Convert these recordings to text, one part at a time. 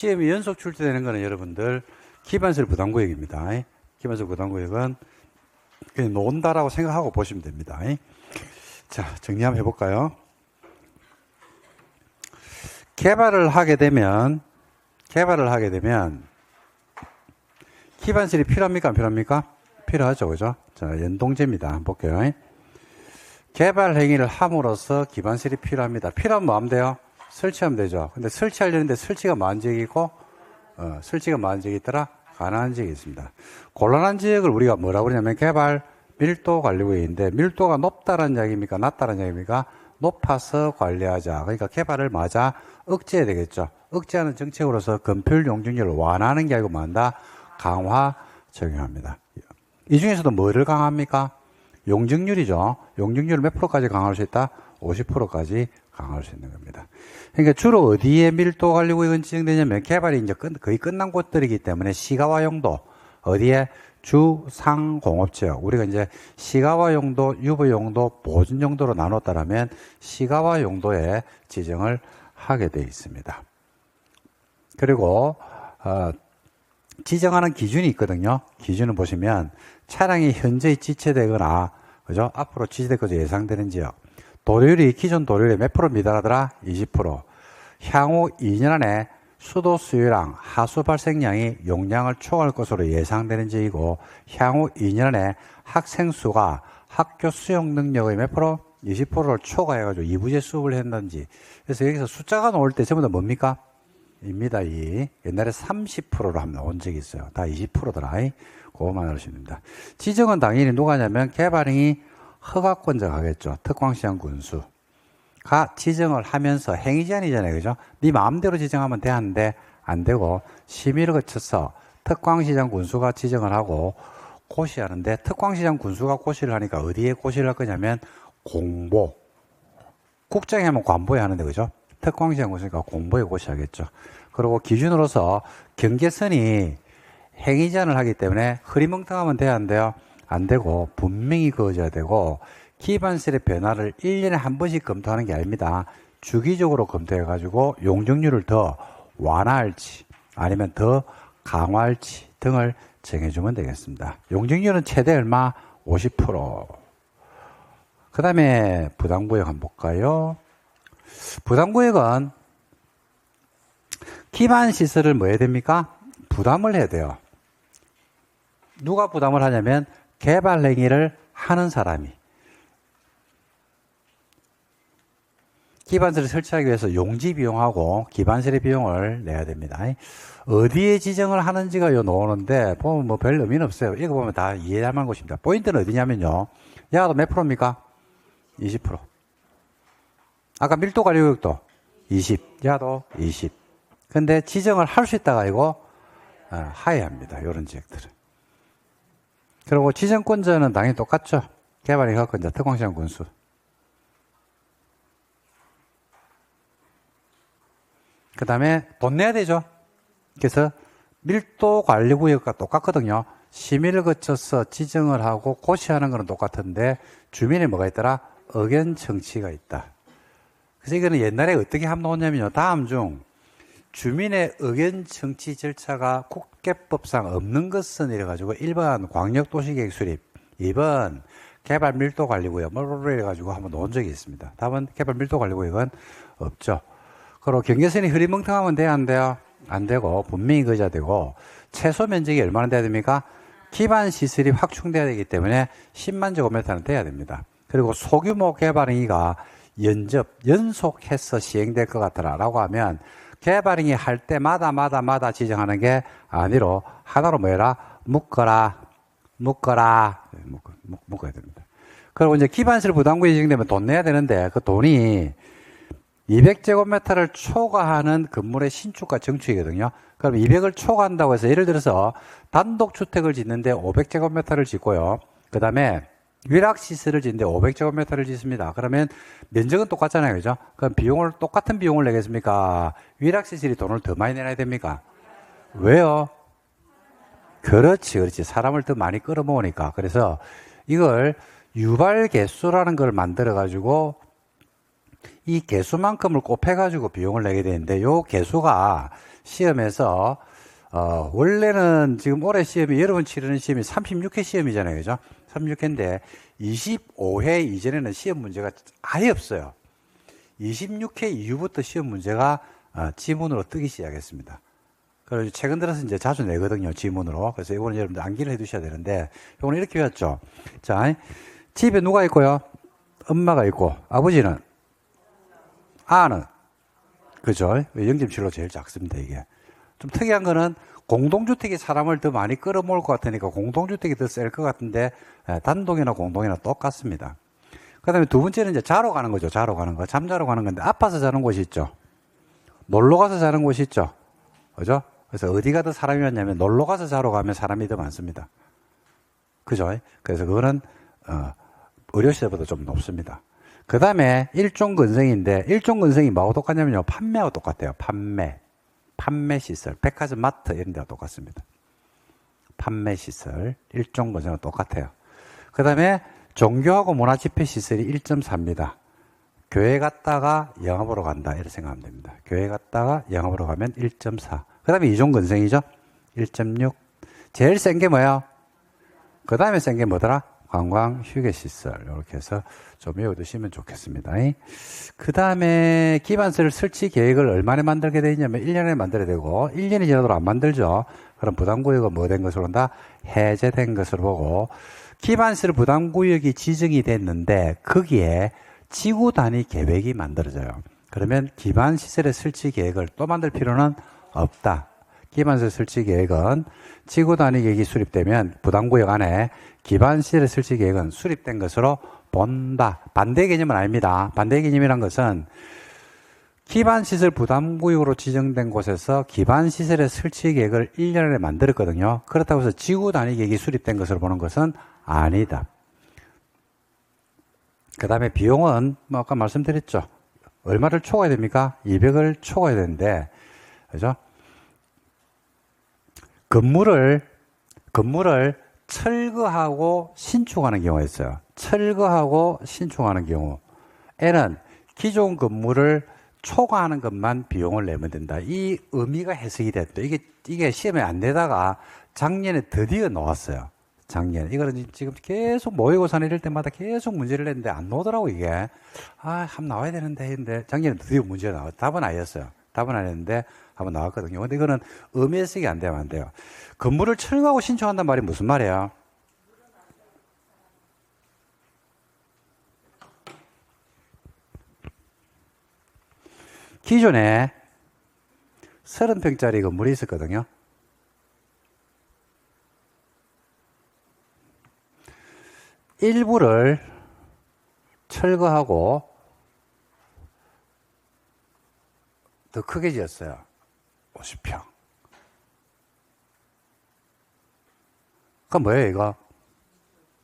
시험이 연속 출제되는 거는 여러분들 기반설 부담구역입니다. 기반설 부담구역은 그냥 논다라고 생각하고 보시면 됩니다. 자, 정리 한번 해볼까요? 개발을 하게 되면 기반설이 필요합니까? 안 필요합니까? 필요하죠. 그죠? 자, 연동제입니다. 한번 볼게요. 개발 행위를 함으로써 기반설이 필요합니다. 필요하면 뭐 하면 돼요? 설치하면 되죠. 근데 설치하려는데 설치가 많은 지역이고, 설치가 많은 지역이 있더라? 가난한 지역이 있습니다. 곤란한 지역을 우리가 뭐라고 그러냐면 개발 밀도 관리구역인데, 밀도가 높다는 이야기입니까? 낮다는 이야기입니까? 높아서 관리하자. 그러니까 개발을 맞아 억제해야 되겠죠. 억제하는 정책으로서 건폐율 용적률을 완화하는 게 아니고 뭐한다? 강화 적용합니다. 이 중에서도 뭐를 강화합니까? 용적률이죠. 용적률을 몇 프로까지 강화할 수 있다? 50%까지 강화할 수 있는 겁니다. 그러니까 주로 어디에 밀도 관리구역은 지정되냐면 개발이 이제 거의 끝난 곳들이기 때문에 시가화 용도, 어디에? 주상공업지역. 우리가 이제 시가화 용도, 유보 용도, 보존 용도로 나눴다라면 시가화 용도에 지정을 하게 되어 있습니다. 그리고 지정하는 기준이 있거든요. 기준을 보시면 차량이 현저히 지체되거나 그죠? 앞으로 지체될 것으로 예상되는 지역. 도료율이 기존 도료율의 몇 프로 미달하더라? 20%. 향후 2년 안에 수도 수유량, 하수 발생량이 용량을 초과할 것으로 예상되는 지역이고, 향후 2년 안에 학생 수가 학교 수용 능력의 몇 프로? 20%를 초과해가지고 이부제 수업을 한다든지. 그래서 여기서 숫자가 나올 때 전부 다 뭡니까? 입니다. 옛날에 30%로 한번 나온 적이 있어요. 다 20%더라. 그거만 알으시면 됩니다. 지정은 당연히 누가 하냐면 개발행위 허가권자가 하겠죠. 특광시장 군수가 지정을 하면서 행위제한이잖아요. 그죠? 네 마음대로 지정하면 되는데 안 되고 심의를 거쳐서 특광시장 군수가 지정을 하고 고시하는데, 특광시장 군수가 고시를 하니까 어디에 고시를 할 거냐면 공보. 국장에 하면 관보에 하는데 그죠? 특광시장 군수니까 공보에 고시하겠죠. 그리고 기준으로서 경계선이 행위제한을 하기 때문에 흐리멍텅하면 돼야 안 돼요? 안 되고 분명히 그어져야 되고, 기반설의 변화를 1년에 한 번씩 검토하는 게 아닙니다. 주기적으로 검토해가지고 용적률을 더 완화할지 아니면 더 강화할지 등을 정해주면 되겠습니다. 용적률은 최대 얼마? 50%. 그 다음에 부담구역 한번 볼까요? 부담구역은 기반시설을 뭐 해야 됩니까? 부담을 해야 돼요. 누가 부담을 하냐면 개발 행위를 하는 사람이. 기반설을 설치하기 위해서 용지 비용하고 기반설의 비용을 내야 됩니다. 어디에 지정을 하는지가 요 나오는데 보면 뭐 별 의미는 없어요. 이거 보면 다 이해할 만한 것입니다. 포인트는 어디냐면요. 야도 몇 프로입니까? 20%. 아까 밀도 관리구역도 20. 야도 20. 근데 지정을 할 수 있다가 이거 하야합니다. 이런 지역들은. 그리고 지정권자는 당연히 똑같죠. 개발이 허가권자, 특광시장 군수. 그 다음에 돈 내야 되죠. 그래서 밀도 관리구역과 똑같거든요. 심의를 거쳐서 지정을 하고 고시하는 거는 똑같은데 주민이 뭐가 있더라? 의견 청취가 있다. 그래서 이거는 옛날에 어떻게 하면 나오냐면요. 다음 중 주민의 의견 청취 절차가 국계법상 없는 것은 이래가지고 1번 광역도시계획 수립, 2번 개발 밀도 관리구역 뭐로 이래가지고 한번 놓은 적이 있습니다. 답은 개발 밀도 관리구역은 없죠. 그리고 경계선이 흐리멍텅하면 돼야 안 돼요? 안 되고 분명히 그어야 되고, 최소 면적이 얼마나 돼야 됩니까? 기반 시설이 확충돼야 되기 때문에 10만 제곱미터는 돼야 됩니다. 그리고 소규모 개발 행위가 연속해서 시행될 것 같더라 라고 하면 개발 행위 할 때마다 지정하는 게 아니로 하나로 뭐해라? 묶어야 됩니다. 그리고 이제 기반시설 부담구역이 지정되면 돈 내야 되는데 그 돈이 200제곱미터를 초과하는 건물의 신축과 정축이거든요. 그럼 200을 초과한다고 해서 예를 들어서 단독주택을 짓는데 500제곱미터를 짓고요. 그 다음에 위락시설을 짓는데 500제곱미터를 짓습니다. 그러면 면적은 똑같잖아요. 그죠? 그럼 똑같은 비용을 내겠습니까? 위락시설이 돈을 더 많이 내놔야 됩니까? 왜요? 그렇지. 사람을 더 많이 끌어모으니까. 그래서 이걸 유발 개수라는 걸 만들어가지고 이 개수만큼을 곱해가지고 비용을 내게 되는데, 요 개수가 시험에서, 원래는 지금 올해 시험이, 여러분 치르는 시험이 36회 시험이잖아요. 그죠? 36회인데, 25회 이전에는 시험 문제가 아예 없어요. 26회 이후부터 시험 문제가 지문으로 뜨기 시작했습니다. 그래서 최근 들어서 이제 자주 내거든요, 지문으로. 그래서 이거는 여러분들 암기를 해 두셔야 되는데, 이거는 이렇게 배웠죠. 자, 집에 누가 있고요? 엄마가 있고, 아버지는? 아는? 그죠? 0.7로 제일 작습니다, 이게. 좀 특이한 거는 공동주택이 사람을 더 많이 끌어모을 것 같으니까 공동주택이 더 셀 것 같은데, 단독이나 공동이나 똑같습니다. 그 다음에 두 번째는 이제 자러 가는 거죠, 자러 가는 거. 잠자러 가는 건데, 아파서 자는 곳이 있죠. 놀러 가서 자는 곳이 있죠. 그죠? 그래서 어디가 더 사람이 많냐면 놀러 가서 자러 가면 사람이 더 많습니다. 그죠? 그래서 그거는 의료시설보다 좀 높습니다. 그 다음에 일종 건성인데, 일종 건성이 뭐하고 똑같냐면요, 판매하고 똑같아요. 판매시설, 백화점, 마트 이런 데가 똑같습니다. 판매시설, 일종 건성은 똑같아요. 그 다음에 종교하고 문화집회시설이 1.4입니다. 교회 갔다가 영업으로 간다 이렇게 생각하면 됩니다. 교회 갔다가 영업으로 가면 1.4. 그 다음에 이종건성이죠. 1.6. 제일 센 게 뭐예요? 그 다음에 센 게 뭐더라? 관광 휴게시설. 이렇게 해서 좀 외워두시면 좋겠습니다. 그 다음에 기반시설 설치 계획을 얼마나 만들게 되어 있냐면 1년에 만들어야 되고, 1년이 지나도록 안 만들죠. 그럼 부담구역은 뭐 된 것으로 본다? 해제된 것으로 보고, 기반시설 부담구역이 지정이 됐는데 거기에 지구 단위 계획이 만들어져요. 그러면 기반시설의 설치 계획을 또 만들 필요는 없다. 기반시설 설치 계획은 지구 단위 계획이 수립되면 부담구역 안에 기반시설의 설치 계획은 수립된 것으로 본다. 반대 개념은 아닙니다. 반대 개념이란 것은 기반시설 부담구역으로 지정된 곳에서 기반시설의 설치 계획을 1년에 만들었거든요. 그렇다고 해서 지구 단위 계획이 수립된 것으로 보는 것은 아니다. 그 다음에 비용은 뭐 아까 말씀드렸죠. 얼마를 초과해야 됩니까? 200을 초과해야 되는데, 그죠? 건물을 철거하고 신축하는 경우가 있어요. 철거하고 신축하는 경우에는 기존 건물을 초과하는 것만 비용을 내면 된다. 이 의미가 해석이 됐다. 이게 시험에 안 내다가 작년에 드디어 나왔어요. 작년에. 이거는 지금 계속 모의고사나 이럴 때마다 계속 문제를 냈는데 안 나오더라고, 이게. 한번 나와야 되는데 했는데 작년에 드디어 문제가 나왔어요. 답은 아니었어요. 답은 아니었는데 한번 나왔거든요. 근데 이거는 의미 해석이 안 되면 안 돼요. 건물을 철거하고 신축한단 말이 무슨 말이에요? 기존에 30평짜리 건물이 있었거든요. 일부를 철거하고 더 크게 지었어요. 50평. 그럼 뭐예요, 이거?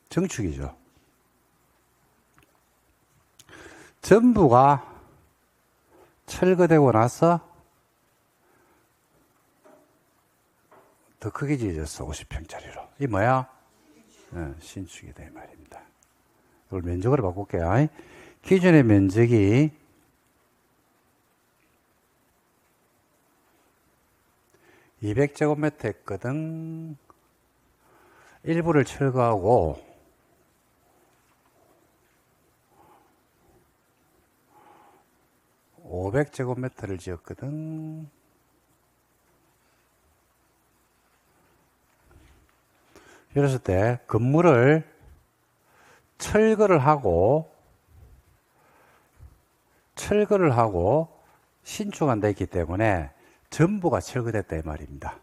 증축이죠. 전부가 철거되고 나서 더 크게 지어졌어, 50평짜리로. 이 뭐야? 신축이다, 이 말입니다. 이걸 면적으로 바꿀게요. 기존의 면적이 200제곱미터 했거든. 일부를 철거하고 500제곱미터를 지었거든. 이랬을 때 건물을 철거를 하고 신축한다 했기 때문에 전부가 철거됐다 이 말입니다.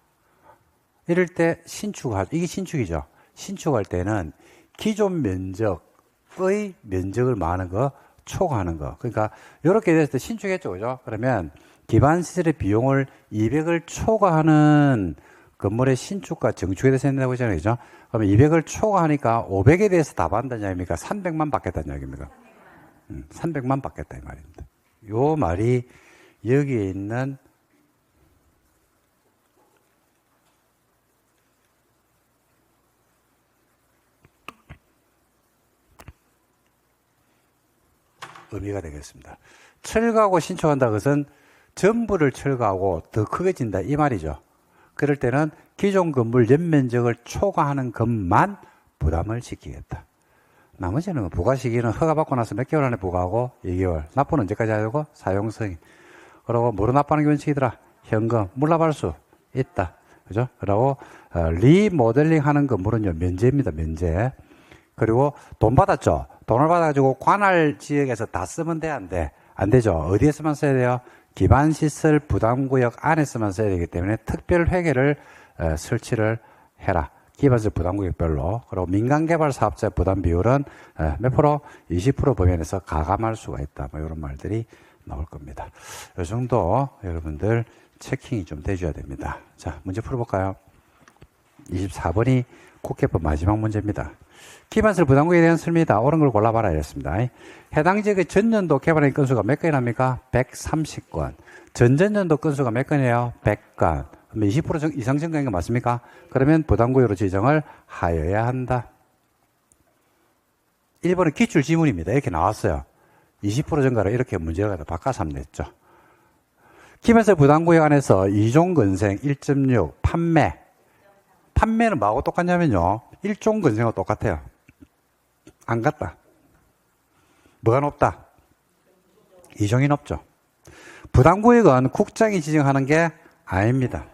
이럴 때 이게 신축이죠. 신축할 때는 기존 면적의 면적을 많은 거 초과하는 거. 그러니까 이렇게 됐을 때 신축했죠, 그죠? 그러면 기반시설의 비용을 200을 초과하는 건물의 신축과 정축에 대해서 한다고 했잖아요, 그죠? 그러면 200을 초과하니까 500에 대해서 답한다는 이야기입니까? 300만 받겠다는 이야기입니까? 300만 받겠다 이 말입니다. 요 말이 여기에 있는 의미가 되겠습니다. 철거하고 신축한다 것은 전부를 철거하고 더 크게 진다 이 말이죠. 그럴 때는 기존 건물 연면적을 초과하는 것만 부담을 지키겠다. 나머지는 부과 시기는 허가받고 나서 몇 개월 안에 부과하고 2개월. 납부는 언제까지 해야 되고 사용성이. 그리고 뭐로 납부하는 게 원칙이더라? 현금, 물납할 수 있다. 그죠? 그리고 리모델링 하는 건물은요 면제입니다. 면제. 그리고 돈 받았죠. 돈을 받아가지고 관할 지역에서 다 쓰면 돼, 안 돼? 안 되죠. 어디에서만 써야 돼요? 기반시설 부담구역 안에서만 써야 되기 때문에 특별 회계를 설치를 해라. 기반시설 부담구역별로. 그리고 민간개발 사업자 부담 비율은 몇 프로? 20% 범위에서 가감할 수가 있다. 뭐 이런 말들이 나올 겁니다. 이 정도 여러분들 체킹이 좀 돼줘야 됩니다. 자, 문제 풀어볼까요? 24번이 국회법 마지막 문제입니다. 기반시설 부담구역에 대한 설명이다. 옳은 걸 골라봐라 이랬습니다. 해당 지역의 전년도 개발행 건수가 몇 건이랍니까? 130건. 전전년도 건수가 몇 건이에요? 100건. 그러면 20% 이상 증가인 거 맞습니까? 그러면 부담구역으로 지정을 하여야 한다. 1번은 기출지문입니다. 이렇게 나왔어요. 20% 증가로 이렇게 문제가 바꿔서 하면 됐죠. 기반시설 부담구역 안에서 2종 건생 1.6 판매는 뭐하고 똑같냐면요. 1종 건생하고 똑같아요. 안 같다. 뭐가 높다? 2종이 높죠. 부담구역은 국장이 지정하는 게 아닙니다.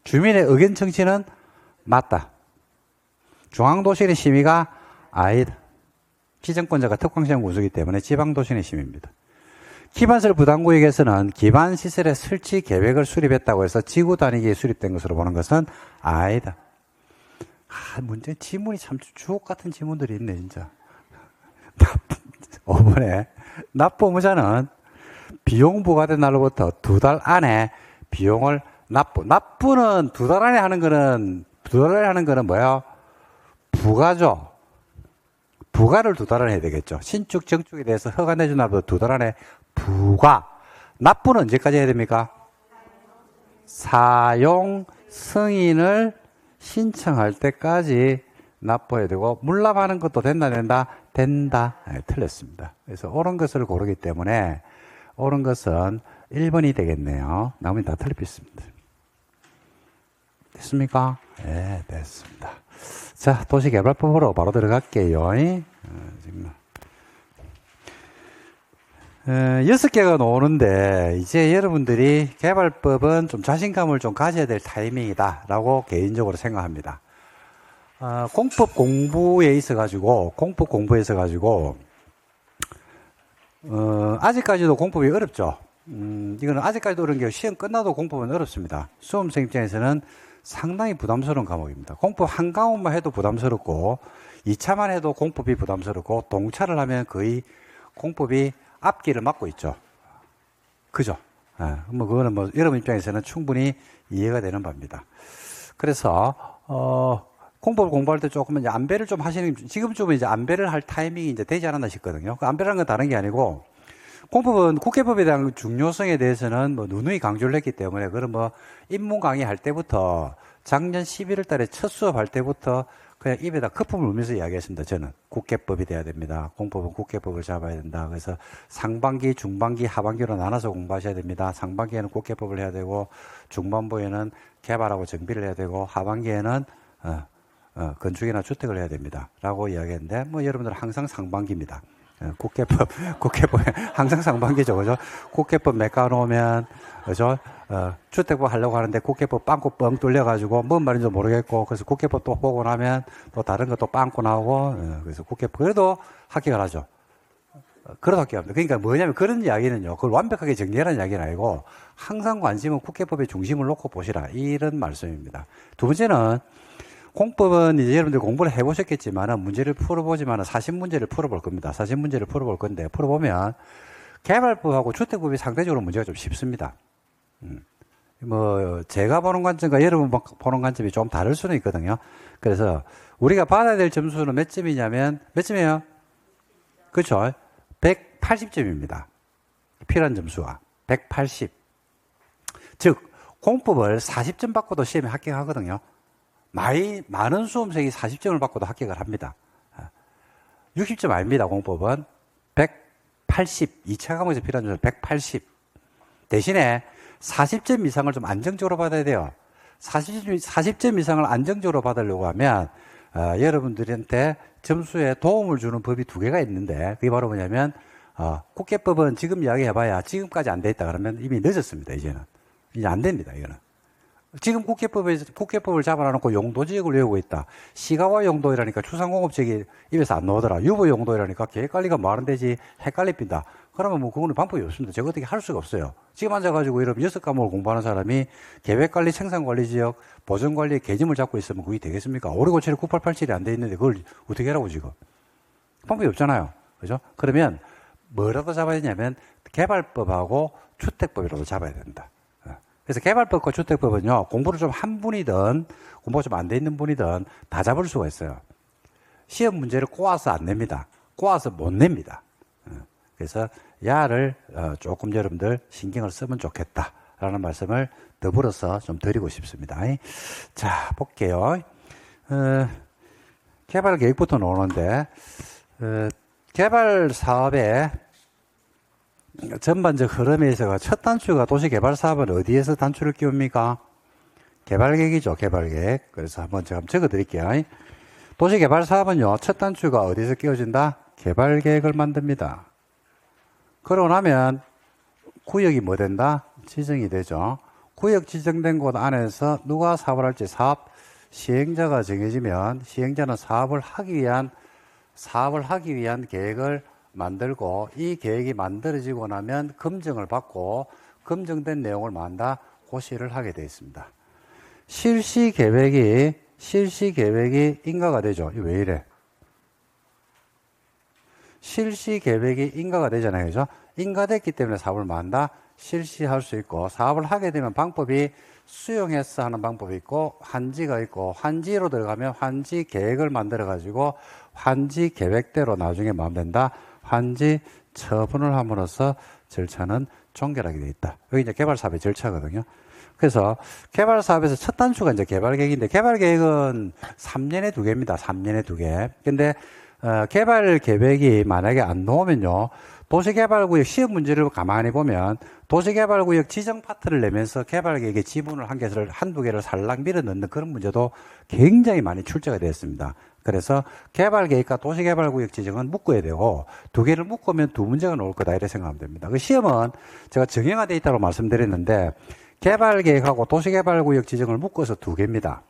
주민의 의견 청취는 맞다. 중앙도시의 심의가 아니다. 지정권자가 특광시장 군수이기 때문에 지방도시의 심의입니다. 기반시설 부담구역에서는 기반시설의 설치 계획을 수립했다고 해서 지구 단위기에 수립된 것으로 보는 것은 아니다. 문제 지문이 참 주옥 같은 지문들이 있네 진짜. 5번에 납부의무자는 비용 부과된 날로부터 2달 안에 비용을 납부는 2달 안에 하는 거는 뭐예요? 부가죠. 부가를 2달 안에 해야 되겠죠. 신축 정축에 대해서 허가 내준 날부터 2달 안에 부과. 납부는 언제까지 해야 됩니까? 사용 승인을 신청할 때까지 납부해야 되고, 물납하는 것도 된다, 된다. 네, 틀렸습니다. 그래서 옳은 것을 고르기 때문에 옳은 것은 1번이 되겠네요. 나머지 다 틀렸습니다. 됐습니까? 네, 됐습니다. 자, 도시개발법으로 바로 들어갈게요. 지금 6개가 나오는데, 이제 여러분들이 개발법은 좀 자신감을 좀 가져야 될 타이밍이다 라고 개인적으로 생각합니다. 공법 공부에 있어가지고 아직까지도 공법이 어렵죠. 이거는 아직까지도 어려운 게 시험 끝나도 공법은 어렵습니다. 수험생 입장에서는 상당히 부담스러운 과목입니다. 공법 한 과목만 해도 부담스럽고, 2차만 해도 공법이 부담스럽고, 동차를 하면 거의 공법이 앞길을 막고 있죠. 그죠? 그거는 여러분 입장에서는 충분히 이해가 되는 바입니다. 그래서, 공법을 공부할 때 조금 이제 안배를 좀 하시는, 지금쯤은 이제 안배를 할 타이밍이 이제 되지 않았나 싶거든요. 그 안배라는 건 다른 게 아니고, 공법은 국회법에 대한 중요성에 대해서는 누누이 강조를 했기 때문에, 그런 입문 강의 할 때부터, 작년 11월 달에 첫 수업할 때부터 그냥 입에다 거품을 울면서 이야기했습니다. 저는 국회법이 돼야 됩니다. 공법은 국회법을 잡아야 된다. 그래서 상반기, 중반기, 하반기로 나눠서 공부하셔야 됩니다. 상반기에는 국회법을 해야 되고, 중반부에는 개발하고 정비를 해야 되고, 하반기에는 건축이나 주택을 해야 됩니다. 라고 이야기했는데, 여러분들은 항상 상반기입니다. 국회법 항상 상반기죠, 그죠? 국회법 메꿔놓으면, 그죠? 주택법 하려고 하는데 국회법 빵꾸 뻥 뚫려가지고 뭔 말인지 모르겠고, 그래서 국회법 또 보고 나면 또 다른 것도 빵꾸 나오고, 그래서 국회법, 그래도 합격을 하죠. 그래도 합격합니다. 그러니까 뭐냐면 그런 이야기는요, 그걸 완벽하게 정리하라는 이야기는 아니고, 항상 관심은 국회법의 중심을 놓고 보시라. 이런 말씀입니다. 두 번째는, 공법은 이제 여러분들 공부를 해보셨겠지만은, 문제를 풀어보지만은 사실 문제를 풀어볼 겁니다. 사실 문제를 풀어볼 건데, 풀어보면 개발법하고 주택법이 상대적으로 문제가 좀 쉽습니다. 제가 보는 관점과 여러분 보는 관점이 좀 다를 수는 있거든요. 그래서 우리가 받아야 될 점수는 몇 점이냐면, 몇 점이에요? 그렇죠? 180점입니다. 필요한 점수가 180. 즉 공법을 40점 받고도 시험에 합격하거든요. 많은 수험생이 40점을 받고도 합격을 합니다. 60점 아닙니다. 공법은 180, 2차 과목에서 필요한 점수 180. 대신에 40점 이상을 좀 안정적으로 받아야 돼요. 40점 이상을 안정적으로 받으려고 하면 여러분들한테 점수에 도움을 주는 법이 두 개가 있는데 그게 바로 뭐냐면 국회법은 지금 이야기해봐야 지금까지 안 돼 있다 그러면 이미 늦었습니다. 이제는 이제 안 됩니다. 이거는 지금 국회법을 잡아놓고 용도지역을 외우고 있다. 시가와 용도이라니까 추상공업지역이 입에서 안 나오더라. 유보 용도이라니까 계획관리가 말은 되지 헷갈립니다. 그러면 뭐 그거는 방법이 없습니다. 제가 어떻게 할 수가 없어요. 지금 앉아가지고 이러면 6과목을 공부하는 사람이 계획관리, 생산관리지역, 보전관리의 개념을 잡고 있으면 그게 되겠습니까? 5657에 9887이 안 돼 있는데 그걸 어떻게 하라고 지금. 방법이 없잖아요. 그죠? 그러면 뭐라도 잡아야 되냐면 개발법하고 주택법이라도 잡아야 된다. 그래서 개발법과 주택법은요, 공부를 좀 한 분이든, 공부가 좀 안 돼 있는 분이든 다 잡을 수가 있어요. 시험 문제를 꼬아서 안 냅니다. 꼬아서 못 냅니다. 그래서 야를 조금 여러분들 신경을 쓰면 좋겠다라는 말씀을 더불어서 좀 드리고 싶습니다. 자, 볼게요. 개발 계획부터 나오는데, 개발 사업의 전반적 흐름에 있어서 첫 단추가 도시개발 사업은 어디에서 단추를 끼웁니까? 개발계획이죠, 개발계획. 그래서 한번 제가 적어 드릴게요. 도시개발 사업은요, 첫 단추가 어디서 끼워진다? 개발계획을 만듭니다. 그러고 나면 구역이 뭐 된다? 지정이 되죠. 구역 지정된 곳 안에서 누가 사업을 할지 사업 시행자가 정해지면 시행자는 사업을 하기 위한 계획을 만들고 이 계획이 만들어지고 나면 검증을 받고 검증된 내용을 만다 고시를 하게 되어 있습니다. 실시 계획이 인가가 되죠. 왜 이래? 실시 계획이 인가가 되잖아요. 그죠? 인가됐기 때문에 사업을 만다 실시할 수 있고 사업을 하게 되면 방법이 수용해서 하는 방법이 있고 환지가 있고 환지로 들어가면 환지 계획을 만들어 가지고 환지 계획대로 나중에 마음 된다. 환지 처분을 함으로써 절차는 종결하게 되어 있다. 여기 이제 개발 사업의 절차거든요. 그래서 개발 사업에서 첫 단추가 이제 개발 계획인데 개발 계획은 3년에 2개입니다. 3년에 2개. 근데 개발 계획이 만약에 안 나오면요. 도시개발구역 시험 문제를 가만히 보면 도시개발구역 지정 파트를 내면서 개발계획의 지분을 한두 개를 살랑 밀어 넣는 그런 문제도 굉장히 많이 출제가 되었습니다. 그래서 개발계획과 도시개발구역 지정은 묶어야 되고 두 개를 묶으면 두 문제가 나올 거다 이렇게 생각하면 됩니다. 그 시험은 제가 정형화되어 있다고 말씀드렸는데 개발계획하고 도시개발구역 지정을 묶어서 2개입니다.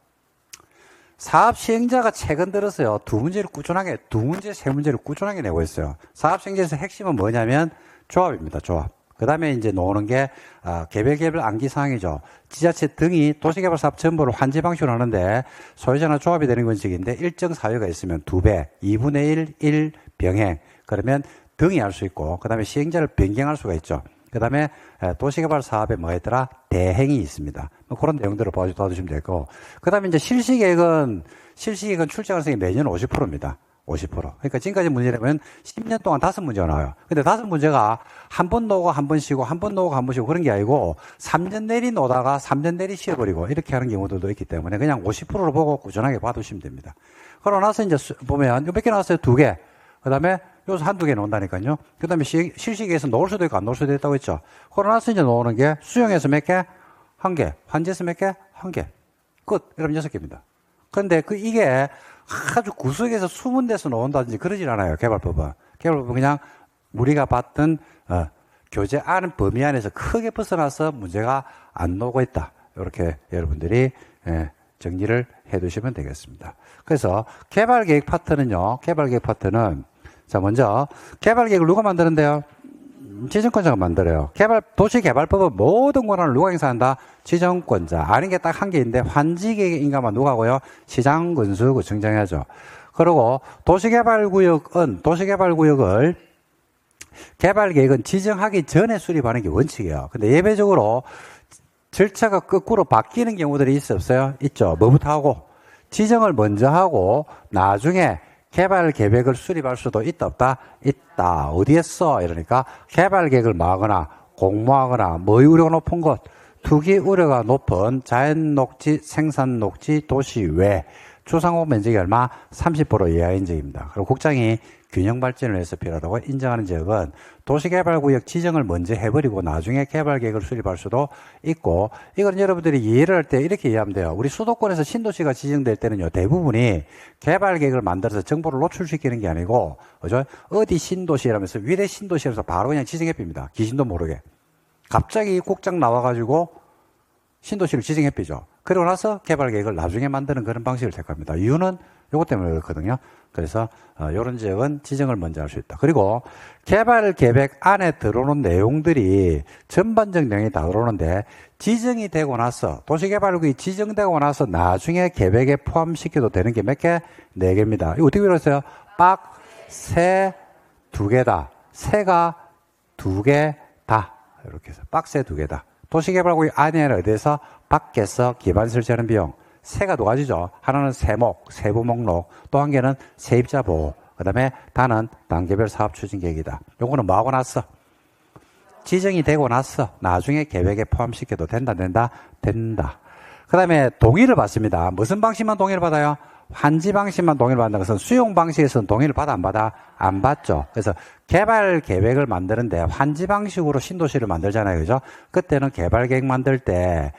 사업 시행자가 최근 들어서요, 두 문제, 세 문제를 꾸준하게 내고 있어요. 사업 시행자에서 핵심은 뭐냐면 조합입니다, 조합. 그 다음에 이제 나오는 게, 개별 암기사항이죠. 지자체 등이 도시개발 사업 전부를 환지 방식으로 하는데, 소유자나 조합이 되는 원칙인데, 일정 사유가 있으면 2배, 2분의 1 병행. 그러면 등이 할 수 있고, 그 다음에 시행자를 변경할 수가 있죠. 그 다음에 도시개발 사업에 뭐가 있더라? 대행이 있습니다. 그런 내용들을 도와주시면 되고. 그 다음에 이제 실시계획은 출제 가능성이 매년 50%입니다. 50%. 그러니까 지금까지 문제라면 10년 동안 5문제가 나와요. 근데 5문제가 한 번 나오고 한 번 쉬고 한 번 나오고 한 번 쉬고 그런 게 아니고 3년 내리 오다가 3년 내리 쉬어버리고 이렇게 하는 경우들도 있기 때문에 그냥 50%로 보고 꾸준하게 봐두시면 됩니다. 그러고 나서 이제 보면 몇 개 나왔어요? 2개. 그 다음에 여기서 한두 개 나온다니까요. 그 다음에 실시계에서 나올 수도 있고 안 나올 수도 있다고 했죠. 그러고 나서 이제 나오는 게 수용에서 몇 개? 1개. 환지에서 몇 개? 1개. 끝. 이러면 6개입니다. 그런데 이게 아주 구석에서 숨은 데서 나온다든지 그러질 않아요. 개발법은 그냥 우리가 봤던 교재 안은 범위 안에서 크게 벗어나서 문제가 안 나오고 있다. 이렇게 여러분들이 정리를 해 두시면 되겠습니다. 그래서 개발계획 파트는요. 자, 먼저 개발계획을 누가 만드는데요? 지정권자가 만들어요. 도시개발법은 모든 권한을 누가 행사한다? 지정권자. 아닌 게 딱 한 개인데 환지계획 인가만 누가 하고요? 시장군수구청장이 하죠. 그리고 도시개발구역을 개발계획은 지정하기 전에 수립하는 게 원칙이에요. 근데 예외적으로 절차가 거꾸로 바뀌는 경우들이 없어요? 있죠. 뭐부터 하고? 지정을 먼저 하고 나중에 개발 계획을 수립할 수도 있다, 없다? 있다. 어디에 써? 이러니까 개발 계획을 마하거나 공모하거나 뭐의 우려가 높은 곳, 투기 우려가 높은 자연 녹지, 생산 녹지 도시 외 주상호 면적이 얼마? 30% 이하인 지역입니다. 그리고 국장이 균형 발전을 위해서 필요하다고 인정하는 지역은 도시개발구역 지정을 먼저 해버리고 나중에 개발계획을 수립할 수도 있고, 이건 여러분들이 이해를 할 때 이렇게 이해하면 돼요. 우리 수도권에서 신도시가 지정될 때는요, 대부분이 개발계획을 만들어서 정보를 노출시키는 게 아니고, 그죠? 어디 신도시라면서 위례 신도시라서 바로 그냥 지정해버립니다. 기신도 모르게. 갑자기 국장 나와가지고 신도시를 지정해버리죠. 그러고 나서 개발계획을 나중에 만드는 그런 방식을 택합니다. 이유는 요것 때문에 그렇거든요. 그래서 이런 지역은 지정을 먼저 할 수 있다. 그리고 개발 계획 안에 들어오는 내용들이 전반적 내용이 다 들어오는데, 지정이 되고 나서 도시개발구역이 지정되고 나서 나중에 계획에 포함시켜도 되는 게 몇 개? 4개입니다. 이거 어떻게 들었어요? 빡, 세, 2개다. 세가 2개다. 이렇게 해서 빡세 2개다. 도시개발구역 안에 어디에서? 밖에서 기반 설치하는 비용. 세가 2가지죠. 하나는 세목, 세부 목록, 또 한 개는 세입자 보호, 그 다음에 다는 단계별 사업 추진 계획이다. 요거는 뭐하고 났어? 지정이 되고 났어. 나중에 계획에 포함시켜도 된다. 그 다음에 동의를 받습니다. 무슨 방식만 동의를 받아요? 환지 방식만 동의를 받는 것은 수용 방식에서는 동의를 받아 안 받아? 안 받죠. 그래서 개발 계획을 만드는데 환지 방식으로 신도시를 만들잖아요. 그죠? 그때는 개발 계획 만들 때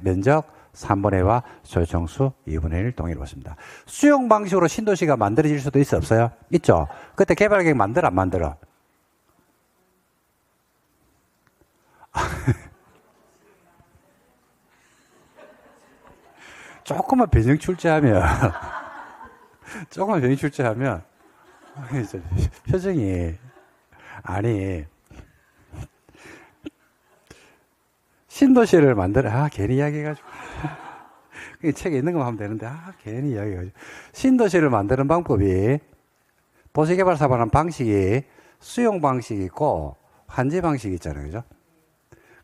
면적 3분의 1와 소유청수 2분의 1 동의를 받습니다. 수용 방식으로 신도시가 만들어질 수도 있어, 없어요? 있죠? 그때 개발 계획 만들어, 안 만들어? 조금만 변형 출제하면 표정이, 아니, 신도시를 만들어, 괜히 이야기해가지고. 책에 있는 것만 하면 되는데, 괜히 이야기해가지고. 신도시를 만드는 방법이, 도시개발 사업하는 방식이 수용 방식이 있고, 환지 방식이 있잖아요. 그죠?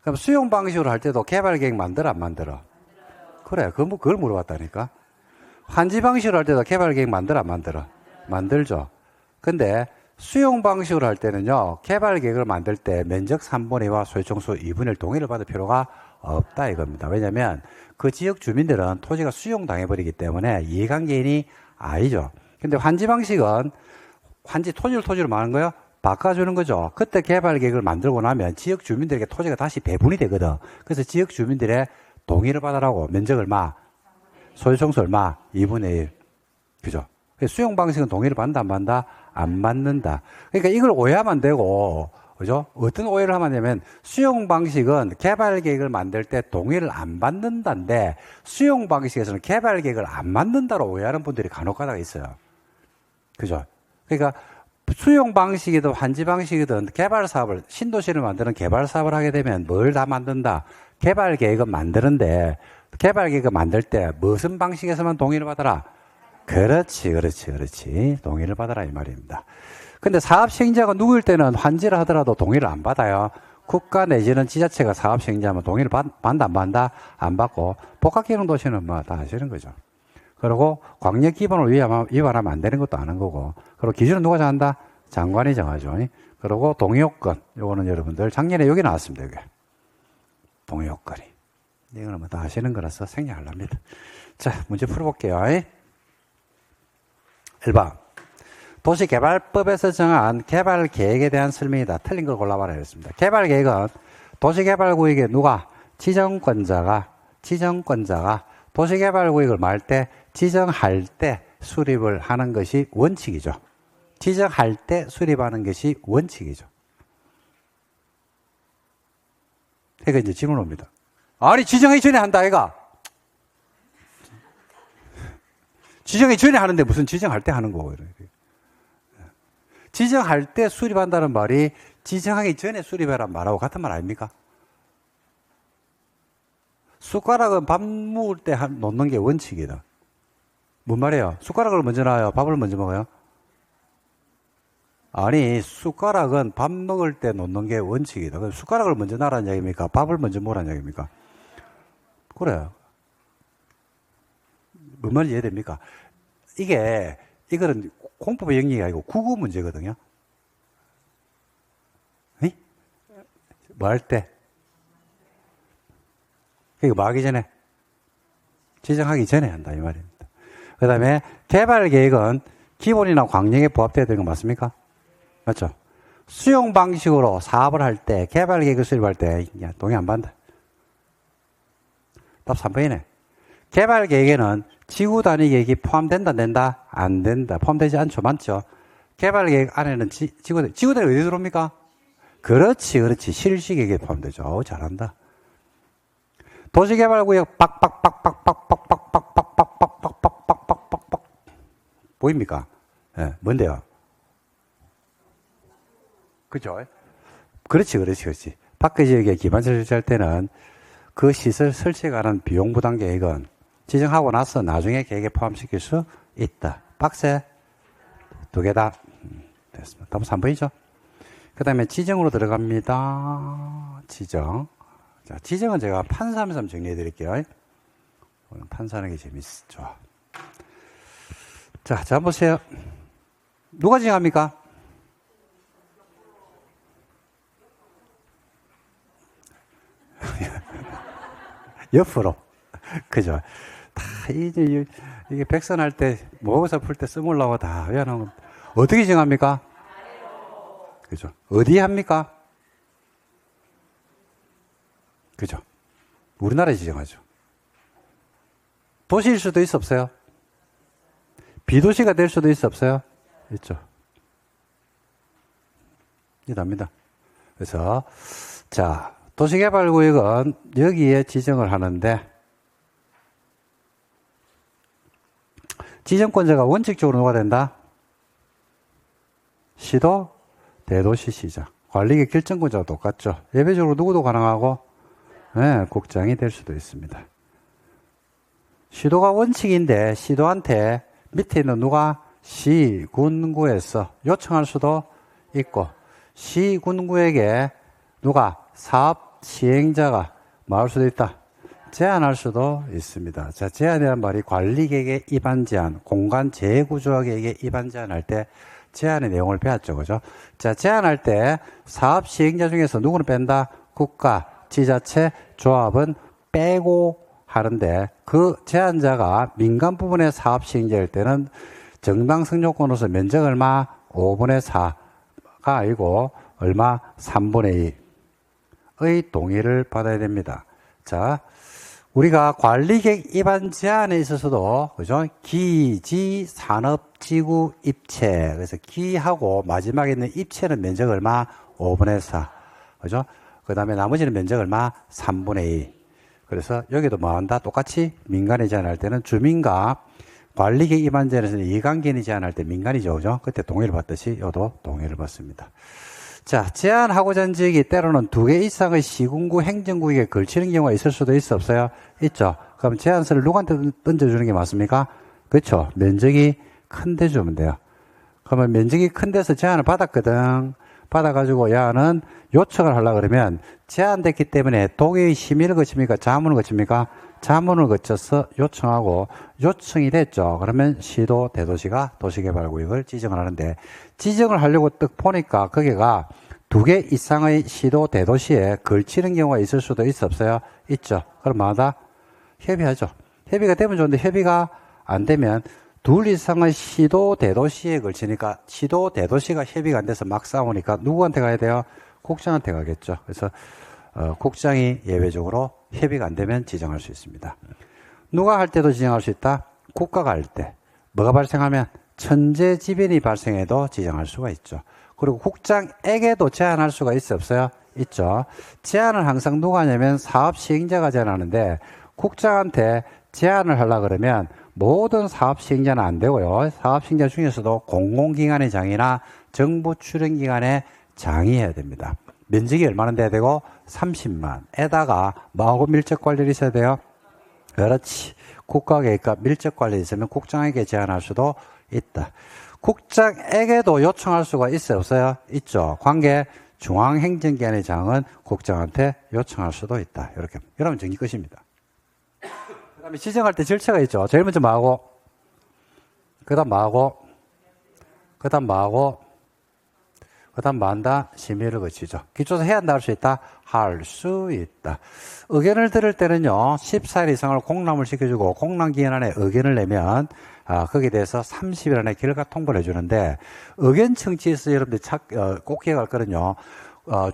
그럼 수용 방식으로 할 때도 개발 계획 만들어, 안 만들어? 그래, 그걸 물어봤다니까. 환지 방식으로 할 때도 개발 계획 만들어, 안 만들어? 만들죠. 근데, 수용 방식으로 할 때는요, 개발 계획을 만들 때 면적 3분의 2와 소유청수 2분의 1 동의를 받을 필요가 없다 이겁니다. 왜냐면 그 지역 주민들은 토지가 수용당해버리기 때문에 이해관계인이 아니죠. 근데 환지 방식은 토지를 뭐 하는 거예요? 바꿔주는 거죠. 그때 개발 계획을 만들고 나면 지역 주민들에게 토지가 다시 배분이 되거든. 그래서 지역 주민들의 동의를 받으라고. 면적 얼마? 소유청수 얼마? 2분의 1. 그죠? 수용 방식은 동의를 받는다, 안 받는다? 안 받는다. 그러니까 이걸 오해하면 안 되고, 그죠? 어떤 오해를 하면 되냐면, 수용 방식은 개발 계획을 만들 때 동의를 안 받는다인데, 수용 방식에서는 개발 계획을 안 만든다로 오해하는 분들이 간혹 가다가 있어요. 그죠? 그러니까, 수용 방식이든 환지 방식이든 개발 사업을, 신도시를 만드는 개발 사업을 하게 되면 뭘 다 만든다? 개발 계획은 만드는데, 개발 계획을 만들 때 무슨 방식에서만 동의를 받아라? 그렇지. 동의를 받아라 이 말입니다. 근데 사업 시행자가 누구일 때는 환지를 하더라도 동의를 안 받아요. 국가 내지는 지자체가 사업 시행자면 동의를 받는다, 안 받는다? 안 받고, 복합기능 도시는 뭐 다 아시는 거죠. 그리고 광역 기본을 위반하면 안 되는 것도 아는 거고, 그리고 기준은 누가 정한다? 장관이 정하죠. 그리고 동의요건, 요거는 여러분들 작년에 여기 나왔습니다. 여기 동의요건이. 이거는 뭐 다 아시는 거라서 생략하랍니다. 자, 문제 풀어볼게요. 1번. 도시개발법에서 정한 개발계획에 대한 설명이다. 틀린 걸 골라봐라 했습니다. 개발계획은 도시개발구역에 누가? 지정권자가 도시개발구역을 말 때, 지정할 때 수립을 하는 것이 원칙이죠. 지정할 때 수립하는 것이 원칙이죠. 그러니까 이제 질문 옵니다. 아니, 지정하기 전에 한다, 아이가? 지정하기 전에 하는데 무슨 지정할 때 하는 거고. 지정할 때 수립한다는 말이 지정하기 전에 수립해란 말하고 같은 말 아닙니까? 숟가락은 밥 먹을 때 놓는 게 원칙이다. 뭔 말이에요? 숟가락을 먼저 놔요? 밥을 먼저 먹어요? 아니, 숟가락은 밥 먹을 때 놓는 게 원칙이다. 그럼 숟가락을 먼저 놔라는 얘기입니까? 밥을 먼저 먹으라는 얘기입니까? 그래요. 뭔 말인지 이해됩니까? 이거는 공법의 영역이 아니고 국어 문제거든요. 뭐 할 때? 이거 뭐 하기 전에? 지정하기 전에 한다, 이 말입니다. 그 다음에 개발 계획은 기본이나 광역에 부합돼야 되는 거 맞습니까? 맞죠? 수용 방식으로 사업을 할 때, 개발 계획을 수립할 때, 동의 안 받는다. 답 3번이네. 개발 계획에는 지구 단위 계획이 포함된다, 안 된다? 안 된다. 포함되지 않죠. 맞죠? 개발 계획 안에는 지구 단위 어디 들어옵니까? 그렇지. 실시 계획에 포함되죠. 잘한다. 도시개발구역 빡빡빡빡빡빡빡빡빡빡빡빡빡빡 보입니까? 예, 뭔데요? 그죠? 그렇지. 밖의 지역에 기반시설 설치할 때는 그 시설 설치에 관한 비용 부담 계획은 지정하고 나서 나중에 계획에 포함시킬 수 있다. 빡세? 두 개다. 됐습니다. 답은 3번이죠. 그 다음에 지정으로 들어갑니다. 지정. 자, 지정은 제가 판사하면서 한번 정리해 드릴게요. 오늘 판사하는 게 재밌죠. 자, 한번 보세요. 누가 지정합니까? 옆으로. 그죠? 다, 이게 백선할 때, 모의고사 풀 때 쓰물라고 다 외워놓은 거. 어떻게 지정합니까? 그죠? 어디에 합니까? 그죠? 우리나라에 지정하죠. 도시일 수도 있어, 없어요? 비도시가 될 수도 있어, 없어요? 있죠. 이답니다. 그래서, 자, 도시개발구역은 여기에 지정을 하는데, 지정권자가 원칙적으로 누가 된다? 시도, 대도시, 시장. 관리계 결정권자가 똑같죠. 예외적으로 누구도 가능하고, 네, 국장이 될 수도 있습니다. 시도가 원칙인데, 시도한테 밑에 있는 누가 시, 군구에서 요청할 수도 있고, 시, 군구에게 누가 사업 시행자가 말할 수도 있다. 제한할 수도 있습니다. 자, 제한이란 말이 관리계획의 입안 제한, 공간 재구조화 계획의 입안 제한할 때 제한의 내용을 배웠죠. 그죠? 자, 제한할 때 사업 시행자 중에서 누구는 뺀다? 국가, 지자체, 조합은 빼고 하는데 그 제한자가 민간 부분의 사업 시행자일 때는 정당성 요건으로서 면적 얼마? 5분의 4가 아니고 얼마? 3분의 2의 동의를 받아야 됩니다. 자, 우리가 관리계획 입안 제한에 있어서도, 그죠? 기지, 산업, 지구, 입체. 그래서 기하고 마지막에 있는 입체는 면적 얼마? 5분의 4. 그죠? 그 다음에 나머지는 면적 얼마? 3분의 2. 그래서 여기도 뭐 한다? 똑같이 민간에 제한할 때는 주민과 관리계획 입안 제한에서는 이관계인이 제한할 때 민간이죠. 그죠? 그때 동의를 받듯이 여도 동의를 받습니다. 자, 제한하고자 하는 지역이 때로는 2개 이상의 시군구 행정구역에 걸치는 경우가 있을 수도 있어, 없어요? 있죠. 그럼 제한서를 누구한테 던져주는 게 맞습니까? 그렇죠. 면적이 큰데 주면 돼요. 그러면 면적이 큰 데서 제한을 받았거든. 받아가지고 야는 요청을 하려고 그러면 제한됐기 때문에 동의의 심의를 거칩니까? 자문을 거칩니까? 자문을 거쳐서 요청하고 요청이 됐죠. 그러면 시도 대도시가 도시개발구역을 지정을 하는데 지정을 하려고 딱 보니까 거기가 2개 이상의 시도 대도시에 걸치는 경우가 있을 수도 있어, 없어요? 있죠. 그럼 뭐하다? 협의하죠. 협의가 되면 좋은데 협의가 안 되면 2 이상의 시도 대도시에 걸치니까 시도 대도시가 협의가 안 돼서 막 싸우니까 누구한테 가야 돼요? 국장한테 가겠죠. 그래서 국장이 예외적으로 협의가 안 되면 지정할 수 있습니다. 누가 할 때도 지정할 수 있다? 국가가 할 때. 뭐가 발생하면 천재지변이 발생해도 지정할 수가 있죠. 그리고 국장에게도 제한할 수가 있어, 없어요? 있죠. 제한을 항상 누가 하냐면 사업 시행자가 제한하는데 국장한테 제한을 하려고 그러면 모든 사업 시행자는 안 되고요. 사업 시행자 중에서도 공공기관의 장이나 정부 출연기관의 장이 해야 됩니다. 면적이 얼마나 돼야 되고 30만에다가 뭐하고 밀접관리를 있어야 돼요? 그렇지. 국가계획과 밀접관리 있으면 국장에게 제한할 수도 있다. 국장에게도 요청할 수가 있어요, 없어요? 있죠. 관계 중앙행정기관의 장은 국장한테 요청할 수도 있다. 이렇게. 여러분 정리 끝입니다. 그 다음에 지정할 때 절차가 있죠. 제일 먼저 뭐하고, 그 다음 뭐하고, 그 다음 뭐하고, 그 다음 뭐 한다? 심의를 거치죠. 기초조사 해야 한다 할 수 있다? 할 수 있다. 의견을 들을 때는요, 14일 이상을 공람을 시켜주고, 공람 기간 안에 의견을 내면, 거기에 대해서 30일 안에 결과 통보를 해주는데, 의견 청취에서 여러분들 꼭 기억할 거는요,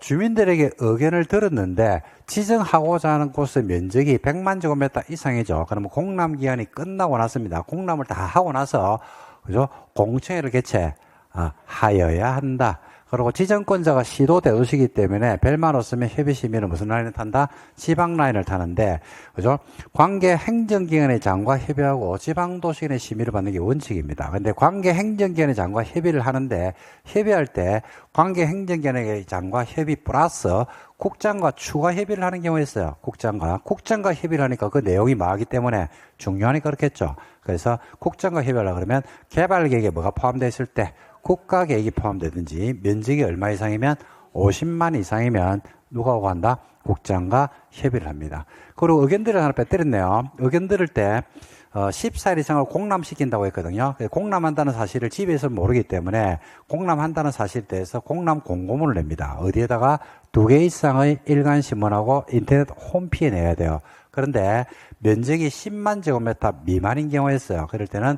주민들에게 의견을 들었는데, 지정하고자 하는 곳의 면적이 100만 제곱미터 이상이죠. 그러면 공람 기간이 끝나고 났습니다. 공람을 다 하고 나서, 그죠? 공청회를 개최하여야 한다. 그리고 지정권자가 시도 대도시이기 때문에 별만 없으면 협의심의는 무슨 라인을 탄다? 지방 라인을 타는데, 그죠? 관계 행정기관의 장과 협의하고 지방도시간의 심의를 받는 게 원칙입니다. 근데 관계 행정기관의 장과 협의를 하는데, 협의할 때 관계 행정기관의 장과 협의 플러스 국장과 추가 협의를 하는 경우가 있어요. 국장과 협의를 하니까 그 내용이 많기 때문에 중요하니까 그렇겠죠. 그래서 국장과 협의하려고 그러면 개발계획에 뭐가 포함되어 있을 때 국가계획이 포함되든지 면적이 얼마 이상이면 50만 이상이면 누가 오고 한다? 국장과 협의를 합니다. 그리고 의견들을 하나 빼뜨렸네요. 의견 들을 때 14일 이상을 공람시킨다고 했거든요. 공람한다는 사실을 집에서 모르기 때문에 공람한다는 사실에 대해서 공람 공고문을 냅니다. 어디에다가 2개 이상의 일간신문하고 인터넷 홈피에 내야 돼요. 그런데 면적이 10만 제곱미터 미만인 경우가 있어요. 그럴 때는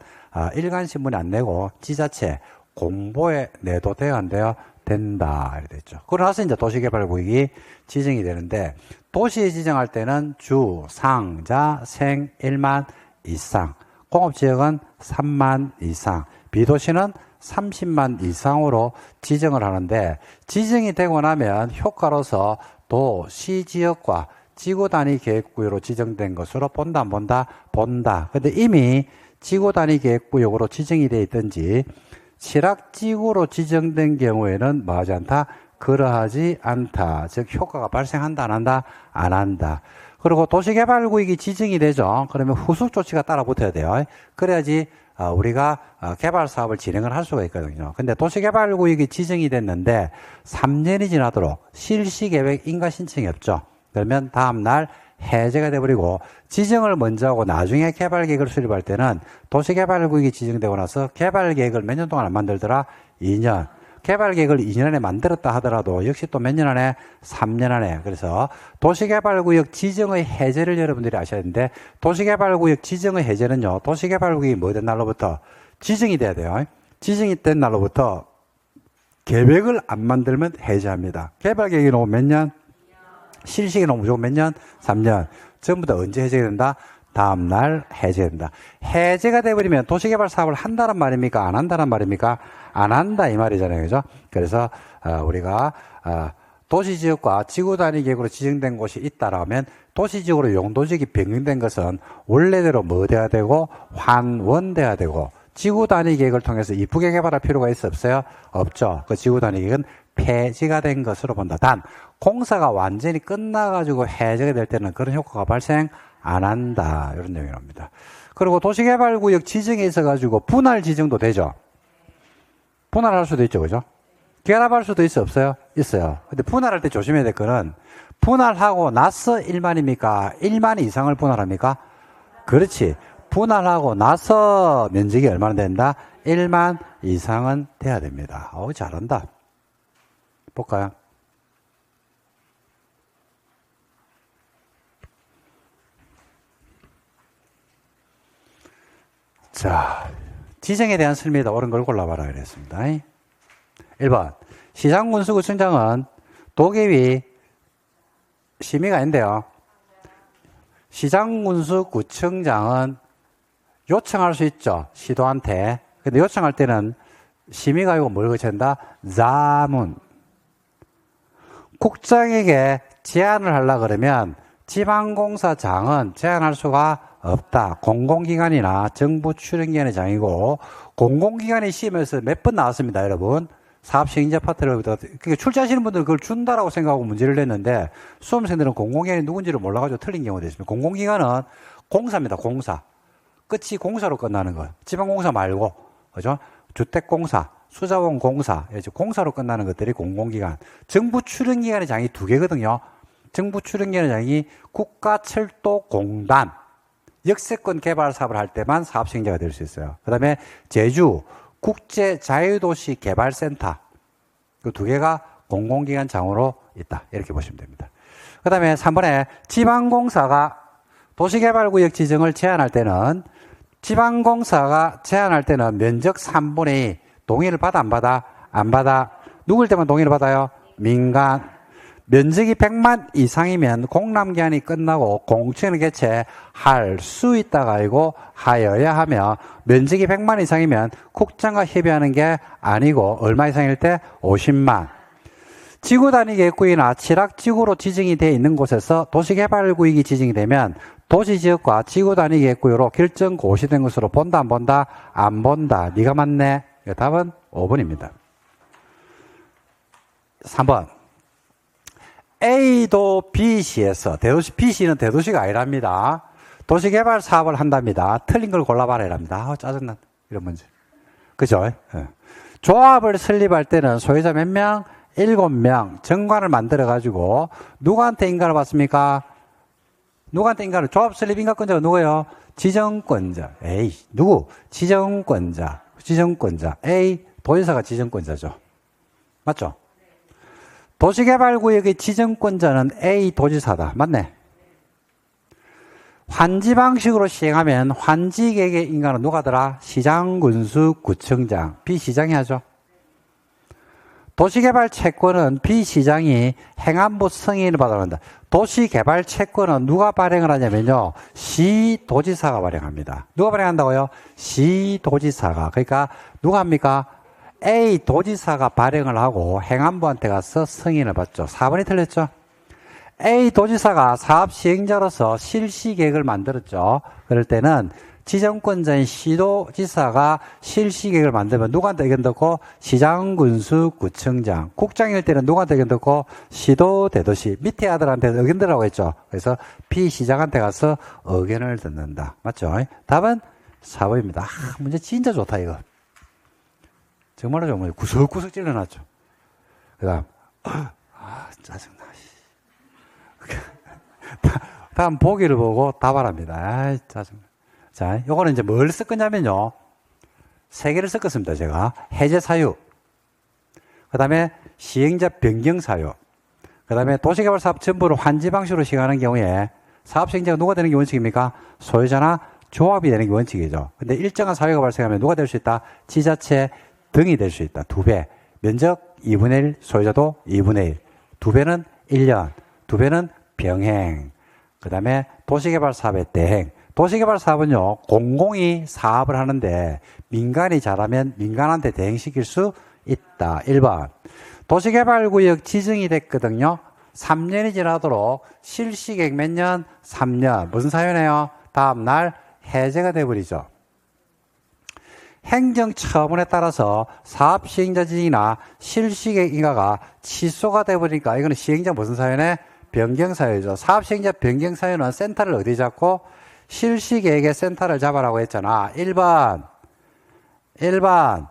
일간신문에 안 내고 지자체 공보에 내도 돼요, 안 돼요? 된다. 이렇게 됐죠. 그러고 나서 이제 도시개발구역이 지정이 되는데, 도시에 지정할 때는 주, 상, 자, 생 1만 이상, 공업지역은 3만 이상, 비도시는 30만 이상으로 지정을 하는데, 지정이 되고 나면 효과로서 도시지역과 지구단위 계획구역으로 지정된 것으로 본다, 안 본다? 본다. 근데 이미 지구단위 계획구역으로 지정이 되어 있든지, 실학지구로 지정된 경우에는 뭐 하지 않다? 그러하지 않다. 즉 효과가 발생한다, 안 한다? 안 한다. 그리고 도시개발구역이 지정이 되죠. 그러면 후속 조치가 따라 붙어야 돼요. 그래야지 우리가 개발 사업을 진행을 할 수가 있거든요. 근데 도시개발구역이 지정이 됐는데 3년이 지나도록 실시계획 인가신청이 없죠. 그러면 다음날 해제가 돼버리고, 지정을 먼저 하고 나중에 개발계획을 수립할 때는 도시개발구역이 지정되고 나서 개발계획을 몇 년 동안 안 만들더라? 2년. 개발계획을 2년 안에 만들었다 하더라도 역시 또 몇 년 안에? 3년 안에. 그래서 도시개발구역 지정의 해제를 여러분들이 아셔야 되는데, 도시개발구역 지정의 해제는요, 도시개발구역이 뭐 된 날로부터? 지정이 돼야 돼요. 지정이 된 날로부터 계획을 안 만들면 해제합니다. 개발계획이 나오면 몇 년? 실시기 너무 무조건 몇 년? 3년. 전부 다 언제 해제가 된다? 다음날 해제된다. 해제가 돼버리면 도시개발 사업을 한다는 말입니까? 안 한다는 말입니까? 안 한다 이 말이잖아요. 그죠? 그래서 우리가 도시지역과 지구단위 계획으로 지정된 곳이 있다라면 도시지역으로 용도지역이 변경된 것은 원래대로 뭐 돼야 되고 환원돼야 되고, 지구단위 계획을 통해서 이쁘게 개발할 필요가 있어 없어요? 없죠. 그 지구단위 계획은 폐지가 된 것으로 본다. 단 공사가 완전히 끝나가지고 해제가 될 때는 그런 효과가 발생 안 한다. 이런 내용이 나옵니다. 그리고 도시개발구역 지정에 있어가지고 분할 지정도 되죠. 분할할 수도 있죠. 그죠? 결합할 수도 있어 없어요? 있어요. 근데 분할할 때 조심해야 될 거는, 분할하고 나서 1만입니까? 1만 이상을 분할합니까? 그렇지. 분할하고 나서 면적이 얼마나 된다? 1만 이상은 돼야 됩니다. 잘한다. 볼까요? 자, 지정에 대한 설명이다. 옳은 걸 골라봐라 그랬습니다. 1번, 시장군수구청장은 도계위 심의가 아닌데요. 시장군수구청장은 요청할 수 있죠. 시도한테. 근데 요청할 때는 심의가 아니고 뭘 거쳐야 된다? 자문. 국장에게 제안을 하려고 그러면 지방공사장은 제안할 수가 없다. 공공기관이나 정부 출연기관의 장이고, 공공기관의 시험에서 몇 번 나왔습니다, 여러분. 사업시행자 파트를, 그러니까 출제하시는 분들은 그걸 준다라고 생각하고 문제를 냈는데, 수험생들은 공공기관이 누군지를 몰라가지고 틀린 경우도 있습니다. 공공기관은 공사입니다, 공사. 끝이 공사로 끝나는 거예요. 지방공사 말고, 그죠? 주택공사, 수자원공사, 공사로 끝나는 것들이 공공기관. 정부 출연기관의 장이 2개거든요. 정부 출연기관의 장이 국가철도공단, 역세권 개발 사업을 할 때만 사업시행자가 될 수 있어요. 그 다음에 제주 국제자유도시 개발센터, 그 두 개가 공공기관 장으로 있다. 이렇게 보시면 됩니다. 그 다음에 3번에 지방공사가 도시개발구역 지정을 제한할 때는 면적 3분의 2 동의를 받아 안 받아? 안 받아. 누굴 때만 동의를 받아요? 민간. 면적이 100만 이상이면 공람기한이 끝나고 공청을 개최할 수 있다가 아니고 하여야 하며 면적이 100만 이상이면 국장과 협의하는 게 아니고 얼마 이상일 때 50만. 지구단위 계획구역이나 칠학지구로 지정이 되어 있는 곳에서 도시개발구역이 지정이 되면 도시지역과 지구단위 계획구역으로 결정 고시된 것으로 본다 안 본다? 안 본다. 네가 맞네. 답은 5번입니다. 3번. A도 B시에서 B시는 대도시가 아니랍니다. 도시개발 사업을 한답니다. 틀린 걸 골라봐라 이랍니다. 짜증나. 이런 문제. 그죠? 네. 조합을 설립할 때는 소유자 몇 명? 7명 정관을 만들어가지고 누구한테 인가를 받습니까? 누구한테 인가를? 조합 설립 인가권자가 누구예요? 지정권자. 에이, 누구? 지정권자. A, 도지사가 지정권자죠. 맞죠? 도시개발구역의 지정권자는 A 도지사다. 맞네. 환지 방식으로 시행하면 환지계획의 인가는 누가더라? 시장, 군수, 구청장. B시장이 하죠. 도시개발 채권은 B시장이 행안부 승인을 받아야 한다. 도시개발 채권은 누가 발행을 하냐면요. 시도지사가 발행합니다. 누가 발행한다고요? 시도지사가. 그러니까 누가 합니까? A 도지사가 발행을 하고 행안부한테 가서 승인을 받죠. 4번이 틀렸죠? A 도지사가 사업 시행자로서 실시계획을 만들었죠. 그럴 때는 지정권자인 시도지사가 실시계획을 만들면 누구한테 의견 듣고? 시장, 군수, 구청장. 국장일 때는 누구한테 의견 듣고? 시도, 대도시. 밑에 아들한테 의견 들으라고 했죠. 그래서 B시장한테 가서 의견을 듣는다. 맞죠? 답은 4번입니다. 아, 문제 진짜 좋다 이거. 정말로 정말 구석구석 찔러놨죠. 그 다음 짜증나. 다음 보기를 보고 답하랍니다. 아, 짜증나. 자, 요거는 이제 뭘 쓸 거냐면요. 세 개를 섞었습니다, 제가. 해제 사유. 그 다음에 시행자 변경 사유. 그 다음에 도시개발 사업 전부를 환지 방식으로 시행하는 경우에 사업 시행자가 누가 되는 게 원칙입니까? 소유자나 조합이 되는 게 원칙이죠. 근데 일정한 사유가 발생하면 누가 될 수 있다? 지자체 등이 될 수 있다. 2배. 면적 2분의 1, 소유자도 2분의 1. 2배는 1년. 2배는 병행. 그 다음에 도시개발 사업의 대행. 도시개발 사업은요, 공공이 사업을 하는데 민간이 잘하면 민간한테 대행시킬 수 있다. 1번. 도시개발구역 지정이 됐거든요. 3년이 지나도록 실시계획 몇 년? 3년. 무슨 사유네요? 다음날 해제가 돼버리죠. 행정처분에 따라서 사업 시행자 지정이나 실시계획 인가가 취소가 돼버리니까 이거는 시행자 무슨 사유네? 변경사유죠. 사업 시행자 변경사유는 센터를 어디 잡고? 실시계획의 센터를 잡아라고 했잖아. 1번, 1년,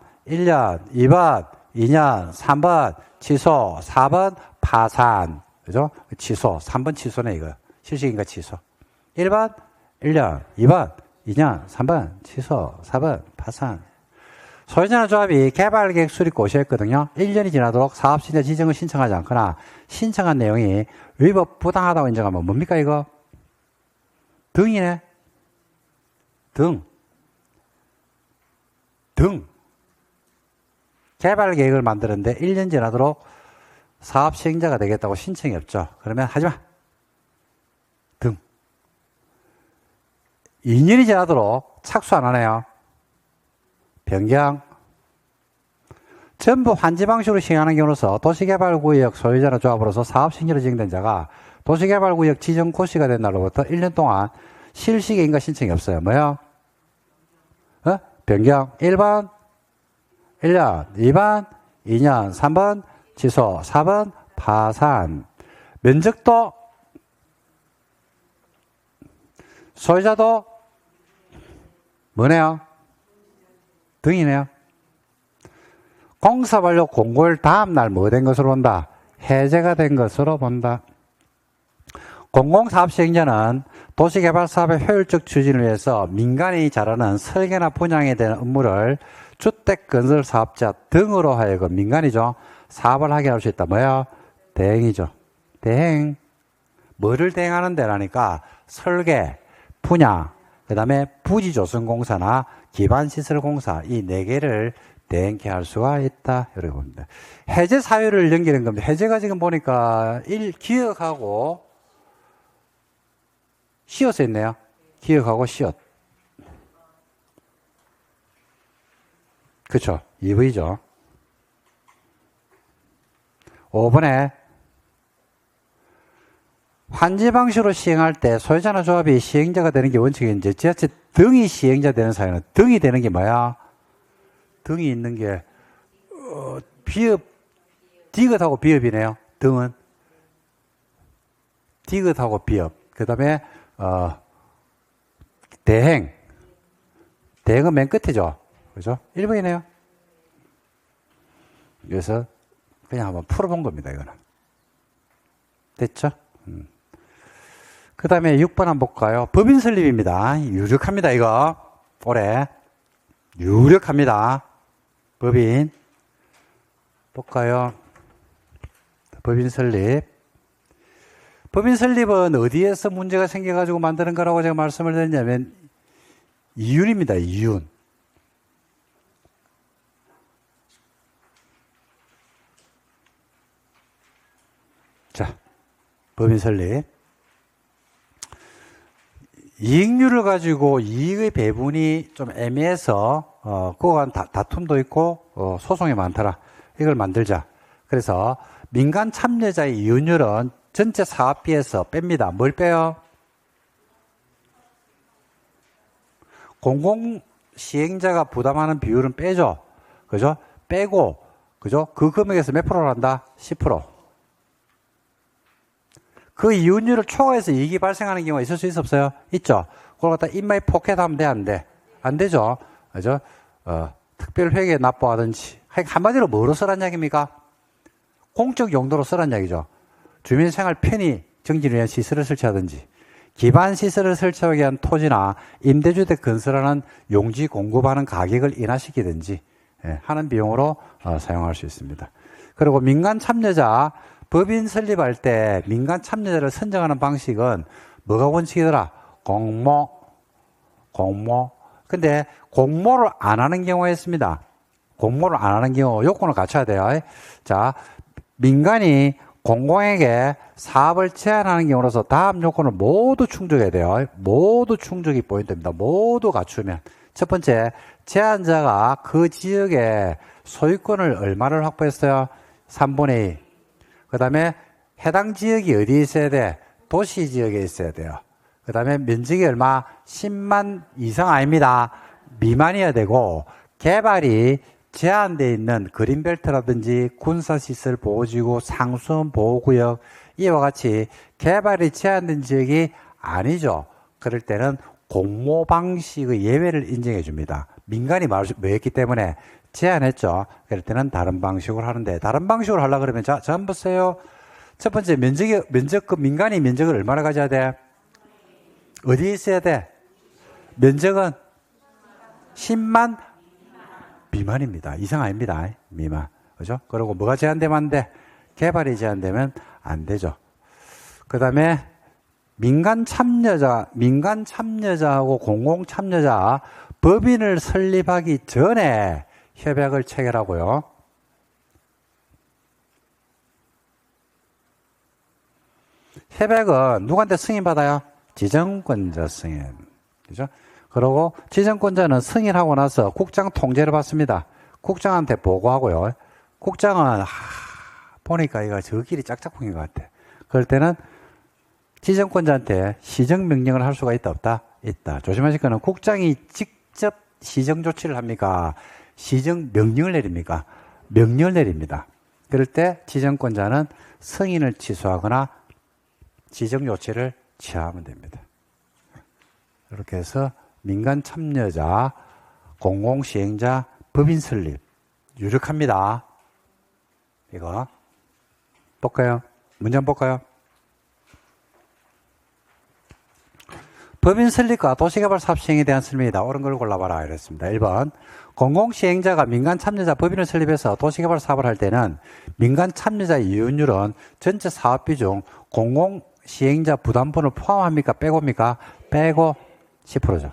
2번, 2년, 3번, 취소, 4번, 파산. 그죠? 취소, 3번 취소네, 이거. 실시계획인가 취소. 1번, 1년, 2번, 2년, 3번, 취소, 4번, 파산. 소유자나 조합이 개발계획 수립 고시했거든요. 1년이 지나도록 사업시행자 지정을 신청하지 않거나 신청한 내용이 위법 부당하다고 인정하면 뭡니까, 이거? 등이네. 등. 개발계획을 만드는데 1년 지나도록 사업 시행자가 되겠다고 신청이 없죠. 그러면 하지마. 등. 2년이 지나도록 착수 안 하네요. 변경. 전부 환지 방식으로 시행하는 경우로서 도시개발구역 소유자나 조합으로서 사업 시행자로 지정된 자가 도시개발구역 지정 고시가 된 날로부터 1년 동안 실시계 인가 신청이 없어요. 뭐요? 변경. 1번, 1년, 2번, 2년, 3번, 취소, 4번, 파산. 면적도, 소유자도, 뭐네요? 등이네요. 공사 완료 공고일 다음날 뭐 된 것으로 본다? 해제가 된 것으로 본다. 공공사업 시행자는 도시개발 사업의 효율적 추진을 위해서 민간이 잘하는 설계나 분양에 대한 업무를 주택건설 사업자 등으로 하여금 민간이죠. 사업을 하게 할 수 있다. 뭐야? 대행이죠. 대행. 뭐를 대행하는 데라니까 설계, 분야, 그 다음에 부지조성공사나 기반시설공사 이 네 개를 대행케 할 수가 있다. 이렇게 봅니다. 해제 사유를 연결한 겁니다. 해제가 지금 보니까 기억하고 시옷에 있네요. 기억하고 시옷. 그렇죠. 2V죠. 5번에 환지 방식으로 시행할 때 소유자나 조합이 시행자가 되는 게 원칙인지 지하철 등이 시행자 되는 사유는 등이 되는 게 뭐야? 등이 있는 게 비읍 디귿하고 비읍이네요. 등은 디귿하고 비읍. 그 다음에 대행. 대행은 맨 끝이죠. 그죠? 1번이네요. 그래서 그냥 한번 풀어본 겁니다. 이거는. 됐죠? 그 다음에 6번 한번 볼까요? 법인 설립입니다. 유력합니다. 이거. 올해. 유력합니다. 법인. 볼까요? 법인 설립. 법인 설립은 어디에서 문제가 생겨가지고 만드는 거라고 제가 말씀을 드렸냐면 이윤입니다. 이윤. 자, 법인 설립. 이익률을 가지고 이익의 배분이 좀 애매해서 그거 간 다툼도 있고 소송이 많더라. 이걸 만들자. 그래서 민간 참여자의 이윤율은 전체 사업비에서 뺍니다. 뭘 빼요? 공공 시행자가 부담하는 비율은 빼죠. 그죠? 빼고, 그죠? 그 금액에서 몇 프로를 한다? 10%. 그 이윤율을 초과해서 이익이 발생하는 경우가 있을 수 있어 없어요? 있죠. 그걸 갖다 인마이 포켓하면 돼, 안 돼? 안 되죠. 그죠? 특별회계에 납부하든지. 한마디로 뭐로 쓰란 이야기입니까? 공적 용도로 쓰란 이야기죠. 주민생활 편의 정진을 위한 시설을 설치하든지, 기반 시설을 설치하기 위한 토지나 임대주택 건설하는 용지 공급하는 가격을 인하시키든지 하는 비용으로 사용할 수 있습니다. 그리고 민간 참여자, 법인 설립할 때 민간 참여자를 선정하는 방식은 뭐가 원칙이더라? 공모. 근데 공모를 안 하는 경우가 있습니다. 공모를 안 하는 경우 요건을 갖춰야 돼요. 자, 민간이 공공에게 사업을 제한하는 경우로서 다음 요건을 모두 충족해야 돼요. 모두 충족이 포인트입니다. 모두 갖추면. 첫 번째, 제한자가 그 지역에 소유권을 얼마를 확보했어요? 3분의 2. 그 다음에 해당 지역이 어디에 있어야 돼? 도시 지역에 있어야 돼요. 그 다음에 면적이 얼마? 10만 이상 아닙니다. 미만이어야 되고, 개발이 제한되어 있는 그린벨트라든지 군사시설 보호지구, 상수원 보호구역, 이와 같이 개발이 제한된 지역이 아니죠. 그럴 때는 공모 방식의 예외를 인정해 줍니다. 민간이 뭐했기 때문에 제한했죠. 그럴 때는 다른 방식으로 하는데, 다른 방식으로 하려고 그러면, 자, 한번 보세요. 첫 번째, 민간이 면적을 얼마나 가져야 돼? 어디에 있어야 돼? 면적은 10만 미만입니다. 이상 아닙니다. 미만. 그죠? 그리고 뭐가 제한되면 안 돼? 개발이 제한되면 안 되죠. 그 다음에 민간 참여자하고 공공 참여자, 법인을 설립하기 전에 협약을 체결하고요. 협약은 누구한테 승인받아요? 지정권자 승인. 그죠? 그리고 지정권자는 승인하고 나서 국장 통제를 받습니다. 국장한테 보고하고요. 국장은 보니까 이거 저 길이 짝짝꿍인 것 같아. 그럴 때는 지정권자한테 시정명령을 할 수가 있다 없다? 있다. 조심하실 거는 국장이 직접 시정조치를 합니까? 시정명령을 내립니까? 명령을 내립니다. 그럴 때 지정권자는 승인을 취소하거나 지정조치를 취하면 됩니다. 이렇게 해서 민간 참여자, 공공시행자, 법인 설립 유력합니다. 이거 볼까요? 문제 한번 볼까요? 법인 설립과 도시개발 사업 시행에 대한 설명이다. 옳은 걸 골라봐라. 이랬습니다. 1번. 공공시행자가 민간 참여자 법인을 설립해서 도시개발 사업을 할 때는 민간 참여자 이윤율은 전체 사업비 중 공공시행자 부담분을 포함합니까? 빼고입니까? 빼고 10%죠.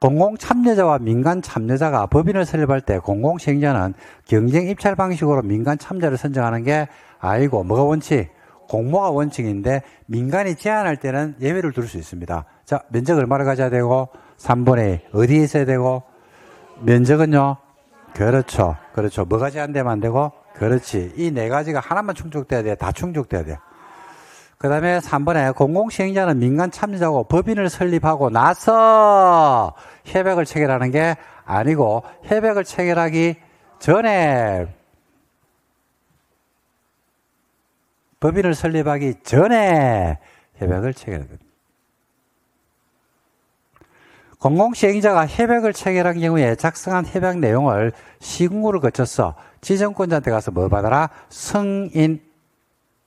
공공참여자와 민간 참여자가 법인을 설립할 때 공공시행자는 경쟁 입찰 방식으로 민간 참여자를 선정하는 게 아니고 뭐가 원칙? 공모가 원칙인데 민간이 제한할 때는 예외를 둘 수 있습니다. 자, 면적 얼마를 가져야 되고 3분의 2 어디에 있어야 되고 면적은요? 그렇죠. 그렇죠. 뭐가 제한되면 안 되고 그렇지. 이 네 가지가 하나만 충족돼야 돼. 다 충족돼야 돼요. 그 다음에 3번에 공공시행자는 민간 참여자고 법인을 설립하고 나서 협약을 체결하는 게 아니고 협약을 체결하기 전에 법인을 설립하기 전에 협약을 체결해야 됩니다. 공공시행자가 협약을 체결한 경우에 작성한 협약 내용을 시군구를 거쳐서 지정권자한테 가서 뭐 받아라? 승인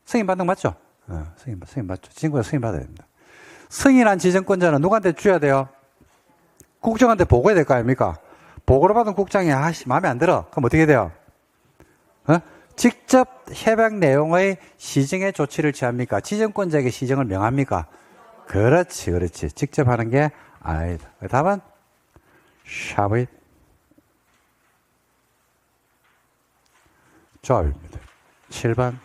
받는 거 맞죠? 승인 맞죠? 지정권자 승인 받아야 됩니다. 승인한 지정권자는 누구한테 줘야 돼요? 국정한테 보고해야 될 거 아닙니까? 보고를 받은 국장이 마음에 안 들어. 그럼 어떻게 돼요? 직접 협약 내용의 시정의 조치를 취합니까? 지정권자에게 시정을 명합니까? 그렇지. 직접 하는 게 아니다. 답은 샤브잇 조합입니다. 7번.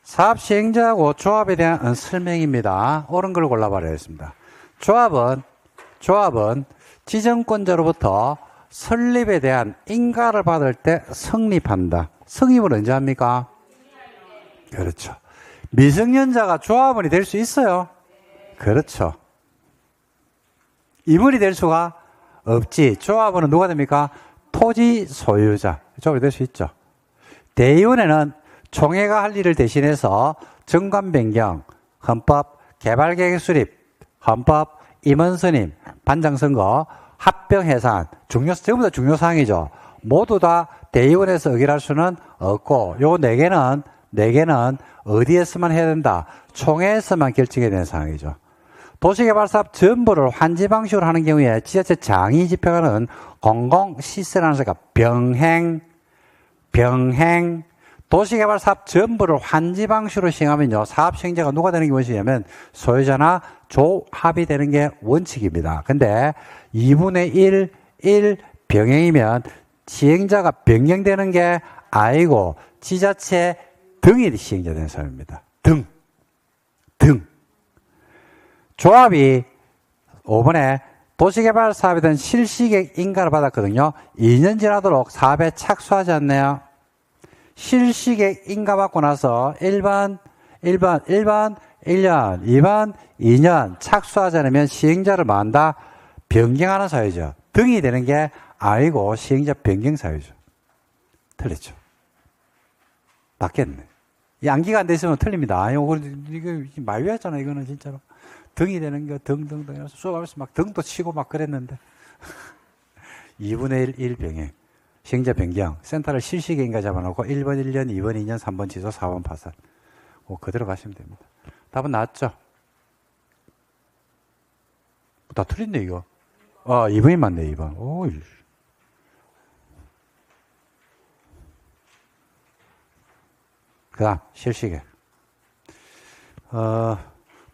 사업 시행자하고 조합에 대한 설명입니다. 옳은 걸 골라봐라 했습니다. 조합은 지정권자로부터 설립에 대한 인가를 받을 때 성립한다. 성립을 언제 합니까? 그렇죠. 미성년자가 조합원이 될 수 있어요? 그렇죠. 임원이 될 수가 없지. 조합원은 누가 됩니까? 토지 소유자. 조합이 될 수 있죠. 대의원에는 총회가 할 일을 대신해서 정관 변경, 헌법, 개발계획 수립, 헌법, 임원 선임, 반장 선거, 합병 해산, 전부 다 중요 사항이죠. 모두 다 대의원에서 의결할 수는 없고, 요 네 개는 어디에서만 해야 된다? 총회에서만 결정해야 되는 사항이죠. 도시개발사업 전부를 환지 방식으로 하는 경우에 지자체장이 집행하는 공공시설이라는 소리가 병행, 도시개발사업 전부를 환지 방식으로 시행하면요, 사업 시행자가 누가 되는 게 원칙이냐면 소유자나 조합이 되는 게 원칙입니다. 근데 2분의 1 병행이면 시행자가 변경되는 게 아니고 지자체 등이 시행자 되는 사람입니다. 등. 조합이 5번에 도시개발 사업에 대한 실시계획 인가를 받았거든요. 2년 지나도록 사업에 착수하지 않네요. 실시계획 인가 받고 나서 1번 1년, 2번 2년 착수하지 않으면 시행자를 만다 변경하는 사유죠. 등이 되는 게 아니고 시행자 변경 사유죠. 틀렸죠. 맞겠네. 이 암기가 안 돼 있으면 틀립니다. 이거 말위했잖아. 이거는 진짜로. 등이 되는 게 등. 수업하면서 막 등도 치고 막 그랬는데. 2분의 1 병행. 시행자 변경. 센터를 실시계획인가 잡아놓고 1번 1년, 2번 2년, 3번 지소, 4번 파산. 그대로 가시면 됩니다. 답은 나왔죠? 다 틀린데, 이거. 2번이 맞네, 2번. 오이. 그 다음, 실시계획.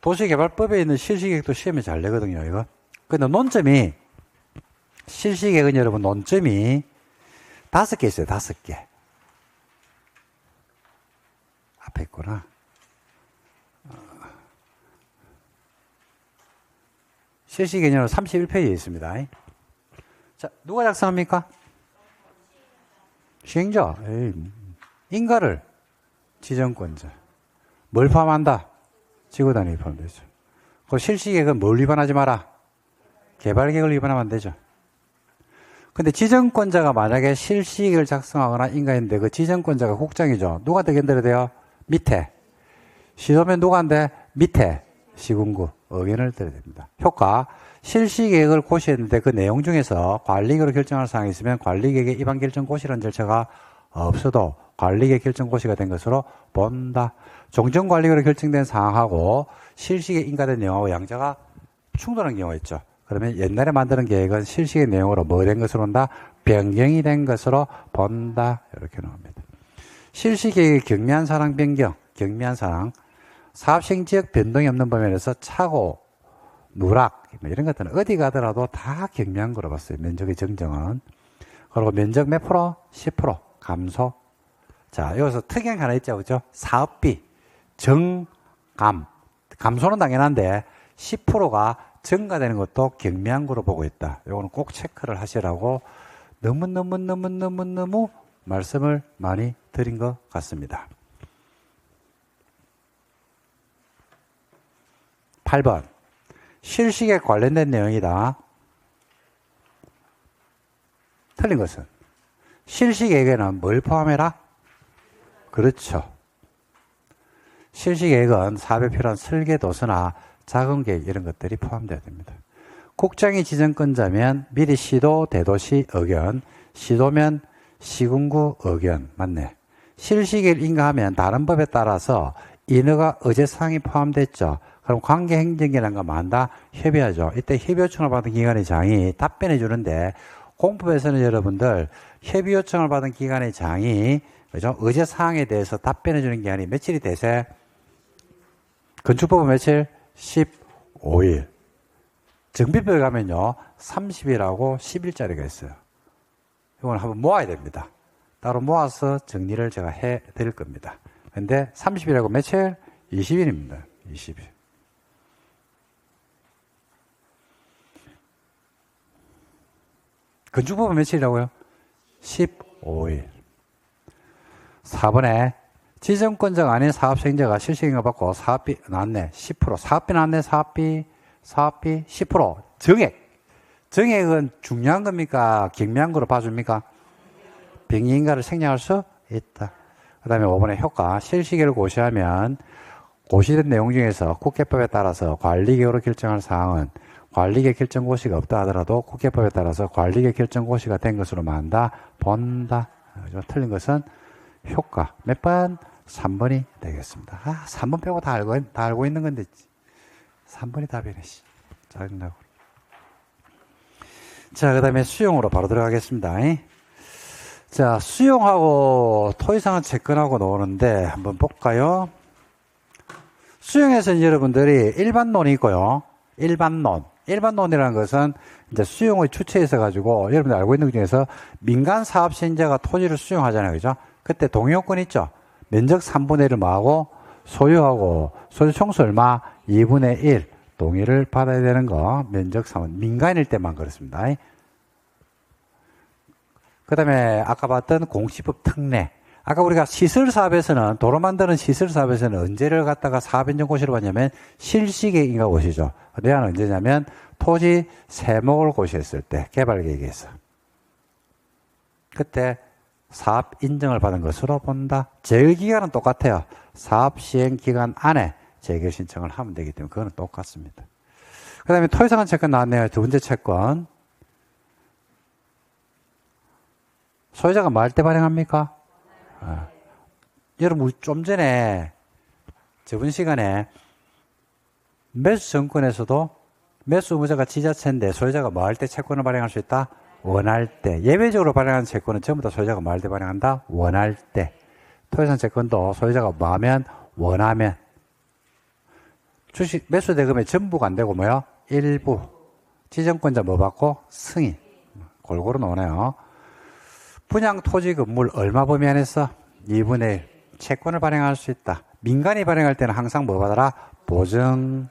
도시개발법에 있는 실시계획도 시험에 잘 내거든요, 이거. 근데 논점이, 실시계획은 여러분, 논점이 5개 있어요, 5개. 앞에 있구나. 실시개념은 31페이지에 있습니다. 자, 누가 작성합니까? 시행자. 인가를 지정권자. 뭘 포함한다? 지구단위 포함되죠. 그 실시계획은 뭘 위반하지 마라? 개발계획을 위반하면 안 되죠. 근데 지정권자가 만약에 실시계획을 작성하거나 인가했는데 그 지정권자가 국장이죠. 누구한테 견뎌야 돼요? 밑에. 시도면 누구한테? 밑에. 시군구. 의견을 드려야 됩니다. 효과. 실시계획을 고시했는데 그 내용 중에서 관리계획으로 결정할 사항이 있으면 관리계획의 입안 결정 고시라는 절차가 없어도 관리계 결정고시가 된 것으로 본다. 종전관리계로 결정된 사항하고 실시에 인가된 내용하고 양자가 충돌한 경우가 있죠. 그러면 옛날에 만드는 계획은 실시의 내용으로 뭐 된 것으로 본다? 변경이 된 것으로 본다. 이렇게 나옵니다. 실시계획의 경미한 사항 변경, 경미한 사항, 사업시행 지역 변동이 없는 범위에서 차고, 누락, 이런 것들은 어디 가더라도 다 경미한 거로 봤어요. 면적의 정정은. 그리고 면적 몇 프로? 10% 감소. 자, 여기서 특이한 게 하나 있죠. 그죠? 사업비, 정감. 감소는 당연한데 10%가 증가되는 것도 경미한 거로 보고 있다. 이거는 꼭 체크를 하시라고 너무 말씀을 많이 드린 것 같습니다. 8번. 실시계획 관련된 내용이다. 틀린 것은 실시계획에는 뭘 포함해라? 그렇죠. 실시계획은 사업에 필요한 설계 도서나 자금 계획 이런 것들이 포함되어야 됩니다. 국장이 지정권자면 미리 시도, 대도시 의견, 시도면 시군구 의견 맞네. 실시계획 인가하면 다른 법에 따라서 인허가 의제사항이 포함됐죠. 그럼 관계행정기라는 거 만다 협의하죠. 이때 협의 요청을 받은 기관의 장이 답변해 주는데 공법에서는 여러분들 협의 요청을 받은 기관의 장이 그죠? 의제사항에 대해서 답변해 주는 기간이 며칠이 되세? 건축법은 며칠? 15일. 정비법에 가면요 30일하고 10일짜리가 있어요. 이건 한번 모아야 됩니다. 따로 모아서 정리를 제가 해 드릴 겁니다. 근데 30일하고 며칠? 20일입니다. 20일. 건축법은 며칠이라고요? 15일. 4번에 지정권자가 아닌 사업시행자가 실시행위를 받고 사업비 나왔네. 10%. 사업비 나왔네. 사업비 10%. 정액은 중요한 겁니까? 경미한 거로 봐줍니까? 병리인가를 생략할 수 있다. 그 다음에 5번에 효과. 실시계획을 고시하면 고시된 내용 중에서 국회법에 따라서 관리계획으로 결정할 사항은 관리계 결정고시가 없다 하더라도 국회법에 따라서 관리계 결정고시가 된 것으로 만다, 본다. 틀린 것은 효과. 몇 번? 3번이 되겠습니다. 3번 빼고 다 알고 있는 건데 3번이 답이네. 짜증나고. 자, 그 다음에 수용으로 바로 들어가겠습니다. 자, 수용하고 토의상은 채권하고 나오는데 한번 볼까요? 수용에서는 여러분들이 일반론이 있고요. 일반론이라는 것은 이제 수용의 주체에 있어가지고 여러분들 알고 있는 것 중에서 민간 사업 시행자가 토지를 수용하잖아요. 그죠? 그때 동의요건 있죠? 면적 3분의 1을 뭐하고? 소유하고, 소유 총수 얼마? 2분의 1. 동의를 받아야 되는 거. 면적 3분. 민간일 때만 그렇습니다. 그 다음에 아까 봤던 공시법 특례. 아까 우리가 시설사업에서는, 도로 만드는 시설사업에서는 언제를 갖다가 사업인정고시로 봤냐면 실시계획인가 고시죠. 내한은 언제냐면 토지 세목을 고시했을 때, 개발계획에서. 그때 사업 인정을 받은 것으로 본다. 제일기간은 똑같아요. 사업 시행 기간 안에 재결 신청을 하면 되기 때문에 그거는 똑같습니다. 그 다음에 토지상한 채권 나왔네요. 두 번째 채권. 소유자가 뭐 할 때 발행합니까? 여러분 좀 전에 저번 시간에 매수 정권에서도 매수 의무자가 지자체인데 소유자가 뭐 할 때 채권을 발행할 수 있다? 원할 때. 예외적으로 발행한 채권은 전부 다 소유자가 뭐 할 때 발행한다? 원할 때. 토지상 채권도 소유자가 뭐 하면? 원하면. 주식 매수 대금의 전부가 안 되고 뭐요? 일부. 지정권자 뭐 받고? 승인. 골고루 나오네요. 분양 토지 건물 얼마 범위 안에서? 2분의 1. 채권을 발행할 수 있다. 민간이 발행할 때는 항상 뭐 받아라? 보증.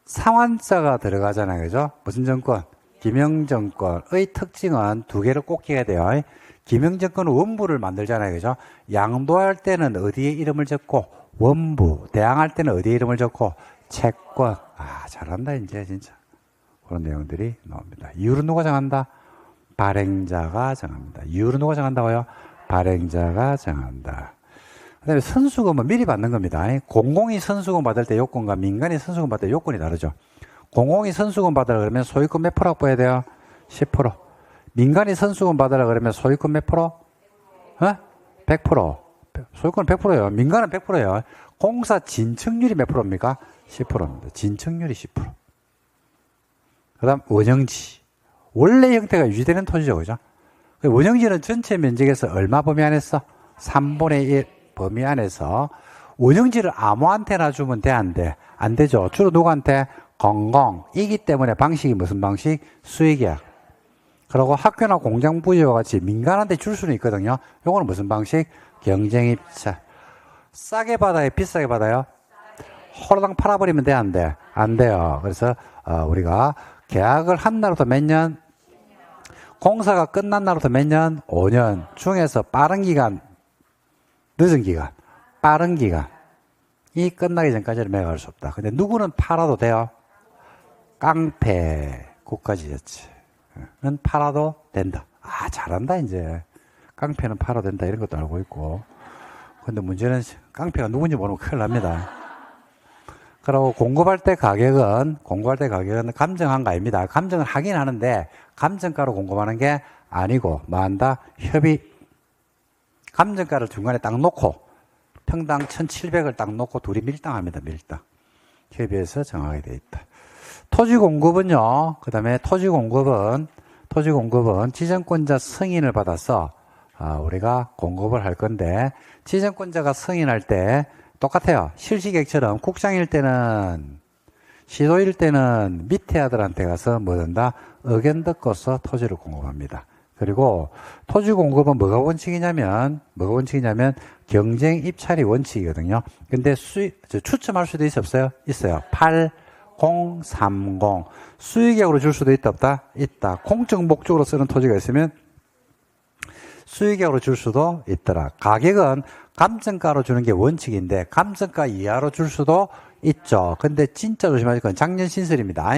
상환자가 들어가잖아요. 그죠? 무슨 정권? 김영정권의 특징은 두 개를 꼭 기해야 돼요. 김영정권은 원부를 만들잖아요. 그죠? 양도할 때는 어디에 이름을 적고? 원부. 대항할 때는 어디에 이름을 적고? 채권. 잘한다, 이제, 진짜. 그런 내용들이 나옵니다. 이유는 누가 정한다? 발행자가 정합니다. 이유는 누가 정한다고요? 발행자가 정한다. 그 다음에 선수금은 미리 받는 겁니다. 공공이 선수금 받을 때 요건과 민간이 선수금 받을 때 요건이 다르죠. 공공이 선수금 받으려 그러면 소유권 몇 프로 확보해야 돼요? 10%. 민간이 선수금 받으라 그러면 소유권 몇 프로? 100%. 소유권은 100%예요. 민간은 100%예요. 공사 진척률이 몇 프로입니까? 10%입니다. 진척률이 10%. 그 다음 원형지. 원래 형태가 유지되는 토지죠. 그죠? 원형지는 전체 면적에서 얼마 범위 안에서? 3분의 1 범위 안에서 원형지를 아무한테나 주면 돼, 안 돼? 안 되죠. 주로 누구한테? 공공이기 때문에 방식이 무슨 방식? 수의계약. 그리고 학교나 공장 부지와 같이 민간한테 줄 수는 있거든요. 요거는 무슨 방식? 경쟁입차. 싸게 받아요? 비싸게 받아요? 호로당 팔아버리면 돼, 안 돼? 안 돼요. 그래서 우리가 계약을 한 날부터 몇 년? 공사가 끝난 날부터 몇 년? 5년. 중에서 빠른 기간, 늦은 기간, 빠른 기간. 이 끝나기 전까지는 매각할 수 없다. 근데 누구는 팔아도 돼요? 깡패 국가지자체는 팔아도 된다. 아, 잘한다, 이제. 깡패는 팔아도 된다. 이런 것도 알고 있고. 근데 문제는 깡패가 누군지 모르면 큰일 납니다. 그리고 공급할 때 가격은 감정한 거 아닙니다. 감정을 하긴 하는데, 감정가로 공급하는 게 아니고, 뭐 한다? 협의. 감정가를 중간에 딱 놓고, 평당 1,700을 딱 놓고 둘이 밀당합니다. 밀당. 협의해서 정하게 돼 있다. 토지 공급은요, 그 다음에 토지 공급은 지정권자 승인을 받아서 우리가 공급을 할 건데, 지정권자가 승인할 때 똑같아요. 실시계획처럼 국장일 때는, 시도일 때는 밑에 아들한테 가서 뭐 된다? 의견 듣고서 토지를 공급합니다. 그리고 토지 공급은 뭐가 원칙이냐면 경쟁 입찰이 원칙이거든요. 근데 추첨할 수도 있어, 없어요? 있어요. 8030. 수의계약으로 줄 수도 있다, 없다? 있다. 공적 목적으로 쓰는 토지가 있으면 수의계약으로 줄 수도 있더라. 가격은 감정가로 주는 게 원칙인데 감정가 이하로 줄 수도 있죠. 근데 진짜 조심하실 건 작년신설입니다.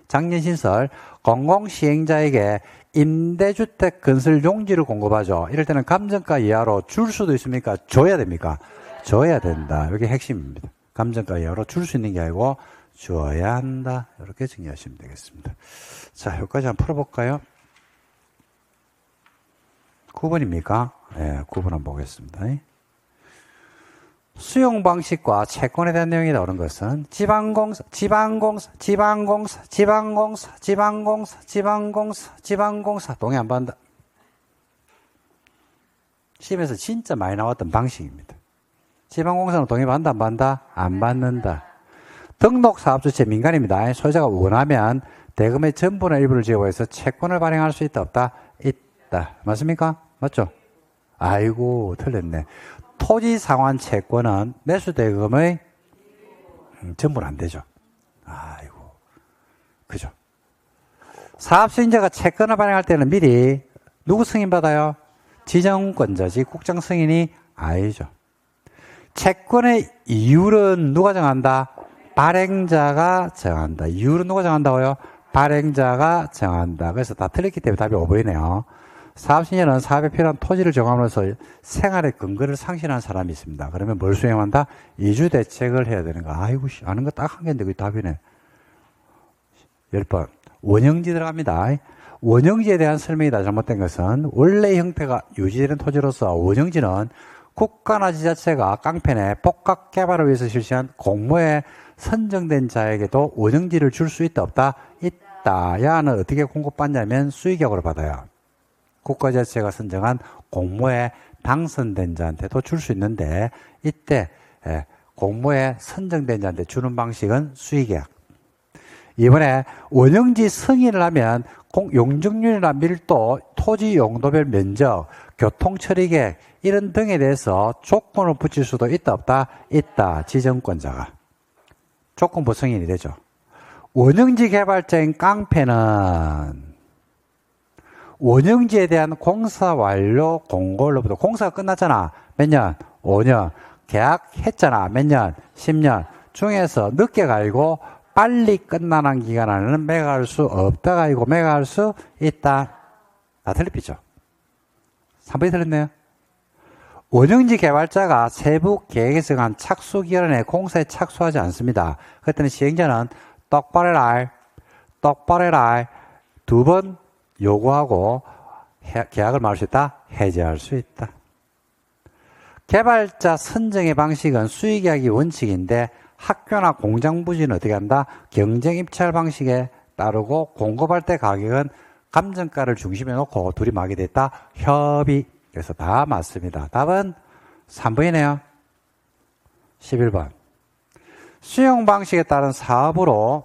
작년신설 공공시행자에게 임대주택 건설 용지를 공급하죠. 이럴 때는 감정가 이하로 줄 수도 있습니까? 줘야 됩니까? 줘야 된다. 이게 핵심입니다. 감정가 이하로 줄 수 있는 게 아니고 줘야 한다. 이렇게 정리하시면 되겠습니다. 자, 여기까지 한번 풀어볼까요? 9번입니까? 네, 9번 한번 보겠습니다. 수용 방식과 채권에 대한 내용이 나오는 것은 지방공사 동의 안 받는다. 시험에서 진짜 많이 나왔던 방식입니다. 지방공사는 동의 받는다, 안 받는다? 안 받는다. 등록사업주체 민간입니다. 소유자가 원하면 대금의 전부나 일부를 제거해서 채권을 발행할 수 있다, 없다? 있다. 맞습니까? 맞죠? 아이고, 틀렸네. 토지 상환 채권은 매수 대금의 전부는 안 되죠. 아이고, 그죠? 사업 수인자가 채권을 발행할 때는 미리 누구 승인 받아요? 지정권자지 국장 승인이 아니죠. 채권의 이율은 누가 정한다? 발행자가 정한다. 이율은 누가 정한다고요? 발행자가 정한다. 그래서 다 틀렸기 때문에 답이 5번이네요. 사업신여는 사업에 필요한 토지를 정함으로써 생활의 근거를 상실하는 사람이 있습니다. 그러면 뭘 수행한다? 이주대책을 해야 되는 거. 아이고, 아는 거 딱 한 개인데 그게 답이네. 10번. 원형지 들어갑니다. 원형지에 대한 설명이 다 잘못된 것은 원래 형태가 유지되는 토지로서 원형지는 국가나 지자체가 깡패내 복각 개발을 위해서 실시한 공모에 선정된 자에게도 원형지를 줄 수 있다, 없다? 있다. 야는 어떻게 공급받냐면 수의계약으로 받아요. 국가자체가 선정한 공모에 당선된 자한테도 줄 수 있는데 이때 공모에 선정된 자한테 주는 방식은 수의계약. 이번에 원형지 승인을 하면 용적률이나 밀도, 토지 용도별 면적, 교통처리계획 이런 등에 대해서 조건을 붙일 수도 있다, 없다? 있다. 지정권자가. 조건부 승인이 되죠. 원형지 개발자인 깡패는 원형지에 대한 공사 완료 공고로부터 공사가 끝났잖아. 몇 년? 5년. 계약했잖아. 몇 년? 10년. 중에서 늦게 갈고 빨리 끝나는 기간 안에는 매각할 수 없다 가지고 매각할 수 있다. 다 틀리죠. 3번이 틀렸네요. 원형지 개발자가 세부 계획에서 간 착수 기간 안에 공사에 착수하지 않습니다. 그때는 시행자는 똑바로 해라 두 번 요구하고 계약을 말 수 있다? 해지할 수 있다. 개발자 선정의 방식은 수의계약이 원칙인데 학교나 공장 부지는 어떻게 한다? 경쟁 입찰 방식에 따르고 공급할 때 가격은 감정가를 중심에 놓고 둘이 하게 됐다. 협의. 그래서 다 맞습니다. 답은 3번이네요. 11번. 수용 방식에 따른 사업으로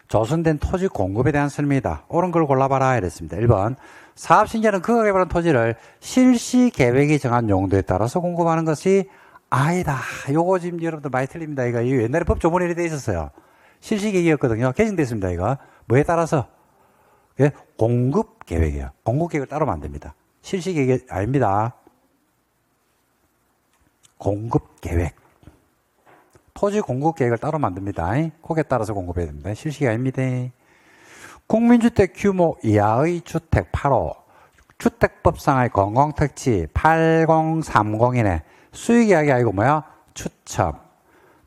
조성된 토지 공급에 대한 설명이다. 옳은 걸 골라봐라 이랬습니다. 1번. 사업 신자는 그가 개발한 토지를 실시 계획이 정한 용도에 따라서 공급하는 것이 아니다. 요거 지금 여러분들 많이 틀립니다. 이거 옛날에 법 조문에 이렇게 돼 있었어요. 실시 계획이었거든요. 개정됐습니다. 이거. 뭐에 따라서? 예? 공급 계획이에요. 공급 계획을 따로 만듭니다. 실시 계획이 아닙니다. 공급 계획. 토지 공급 계획을 따로 만듭니다. 거기에 따라서 공급해야 됩니다. 실시가 아닙니다. 국민주택 규모 이하의 주택 8호. 주택법상의 공공택지 8030이네. 수익이야기 아니고 뭐야? 추첨.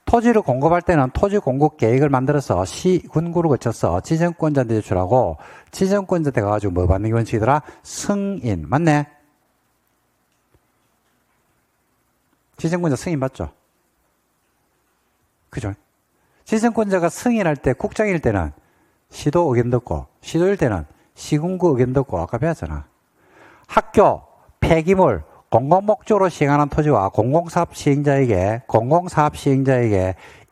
토지를 공급할 때는 토지 공급 계획을 만들어서 시군구를 거쳐서 지정권자한테 제출하고 지정권자한테 가가지고 뭐 받는 게 원칙이더라? 승인. 맞네? 지정권자 승인 맞죠? 그죠? 지정권자가 승인할 때, 국장일 때는 시도 의견 듣고, 시도일 때는 시군구 의견 듣고, 아까 배웠잖아. 학교, 폐기물, 공공목적으로 시행하는 토지와 공공사업 시행자에게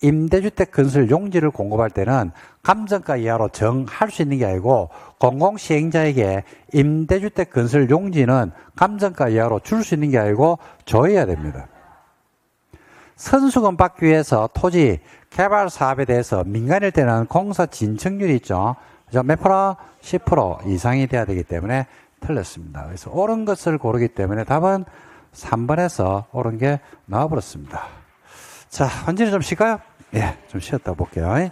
임대주택 건설 용지를 공급할 때는 감정가 이하로 정할 수 있는 게 아니고, 공공시행자에게 임대주택 건설 용지는 감정가 이하로 줄 수 있는 게 아니고, 줘야 됩니다. 선수금 받기 위해서 토지 개발 사업에 대해서 민간일 때는 공사 진척률이 있죠. 몇 프로? 10% 이상이 돼야 되기 때문에 틀렸습니다. 그래서 옳은 것을 고르기 때문에 답은 3번에서 옳은 게 나와버렸습니다. 자, 언제는 좀 쉴까요? 예, 좀 쉬었다 볼게요.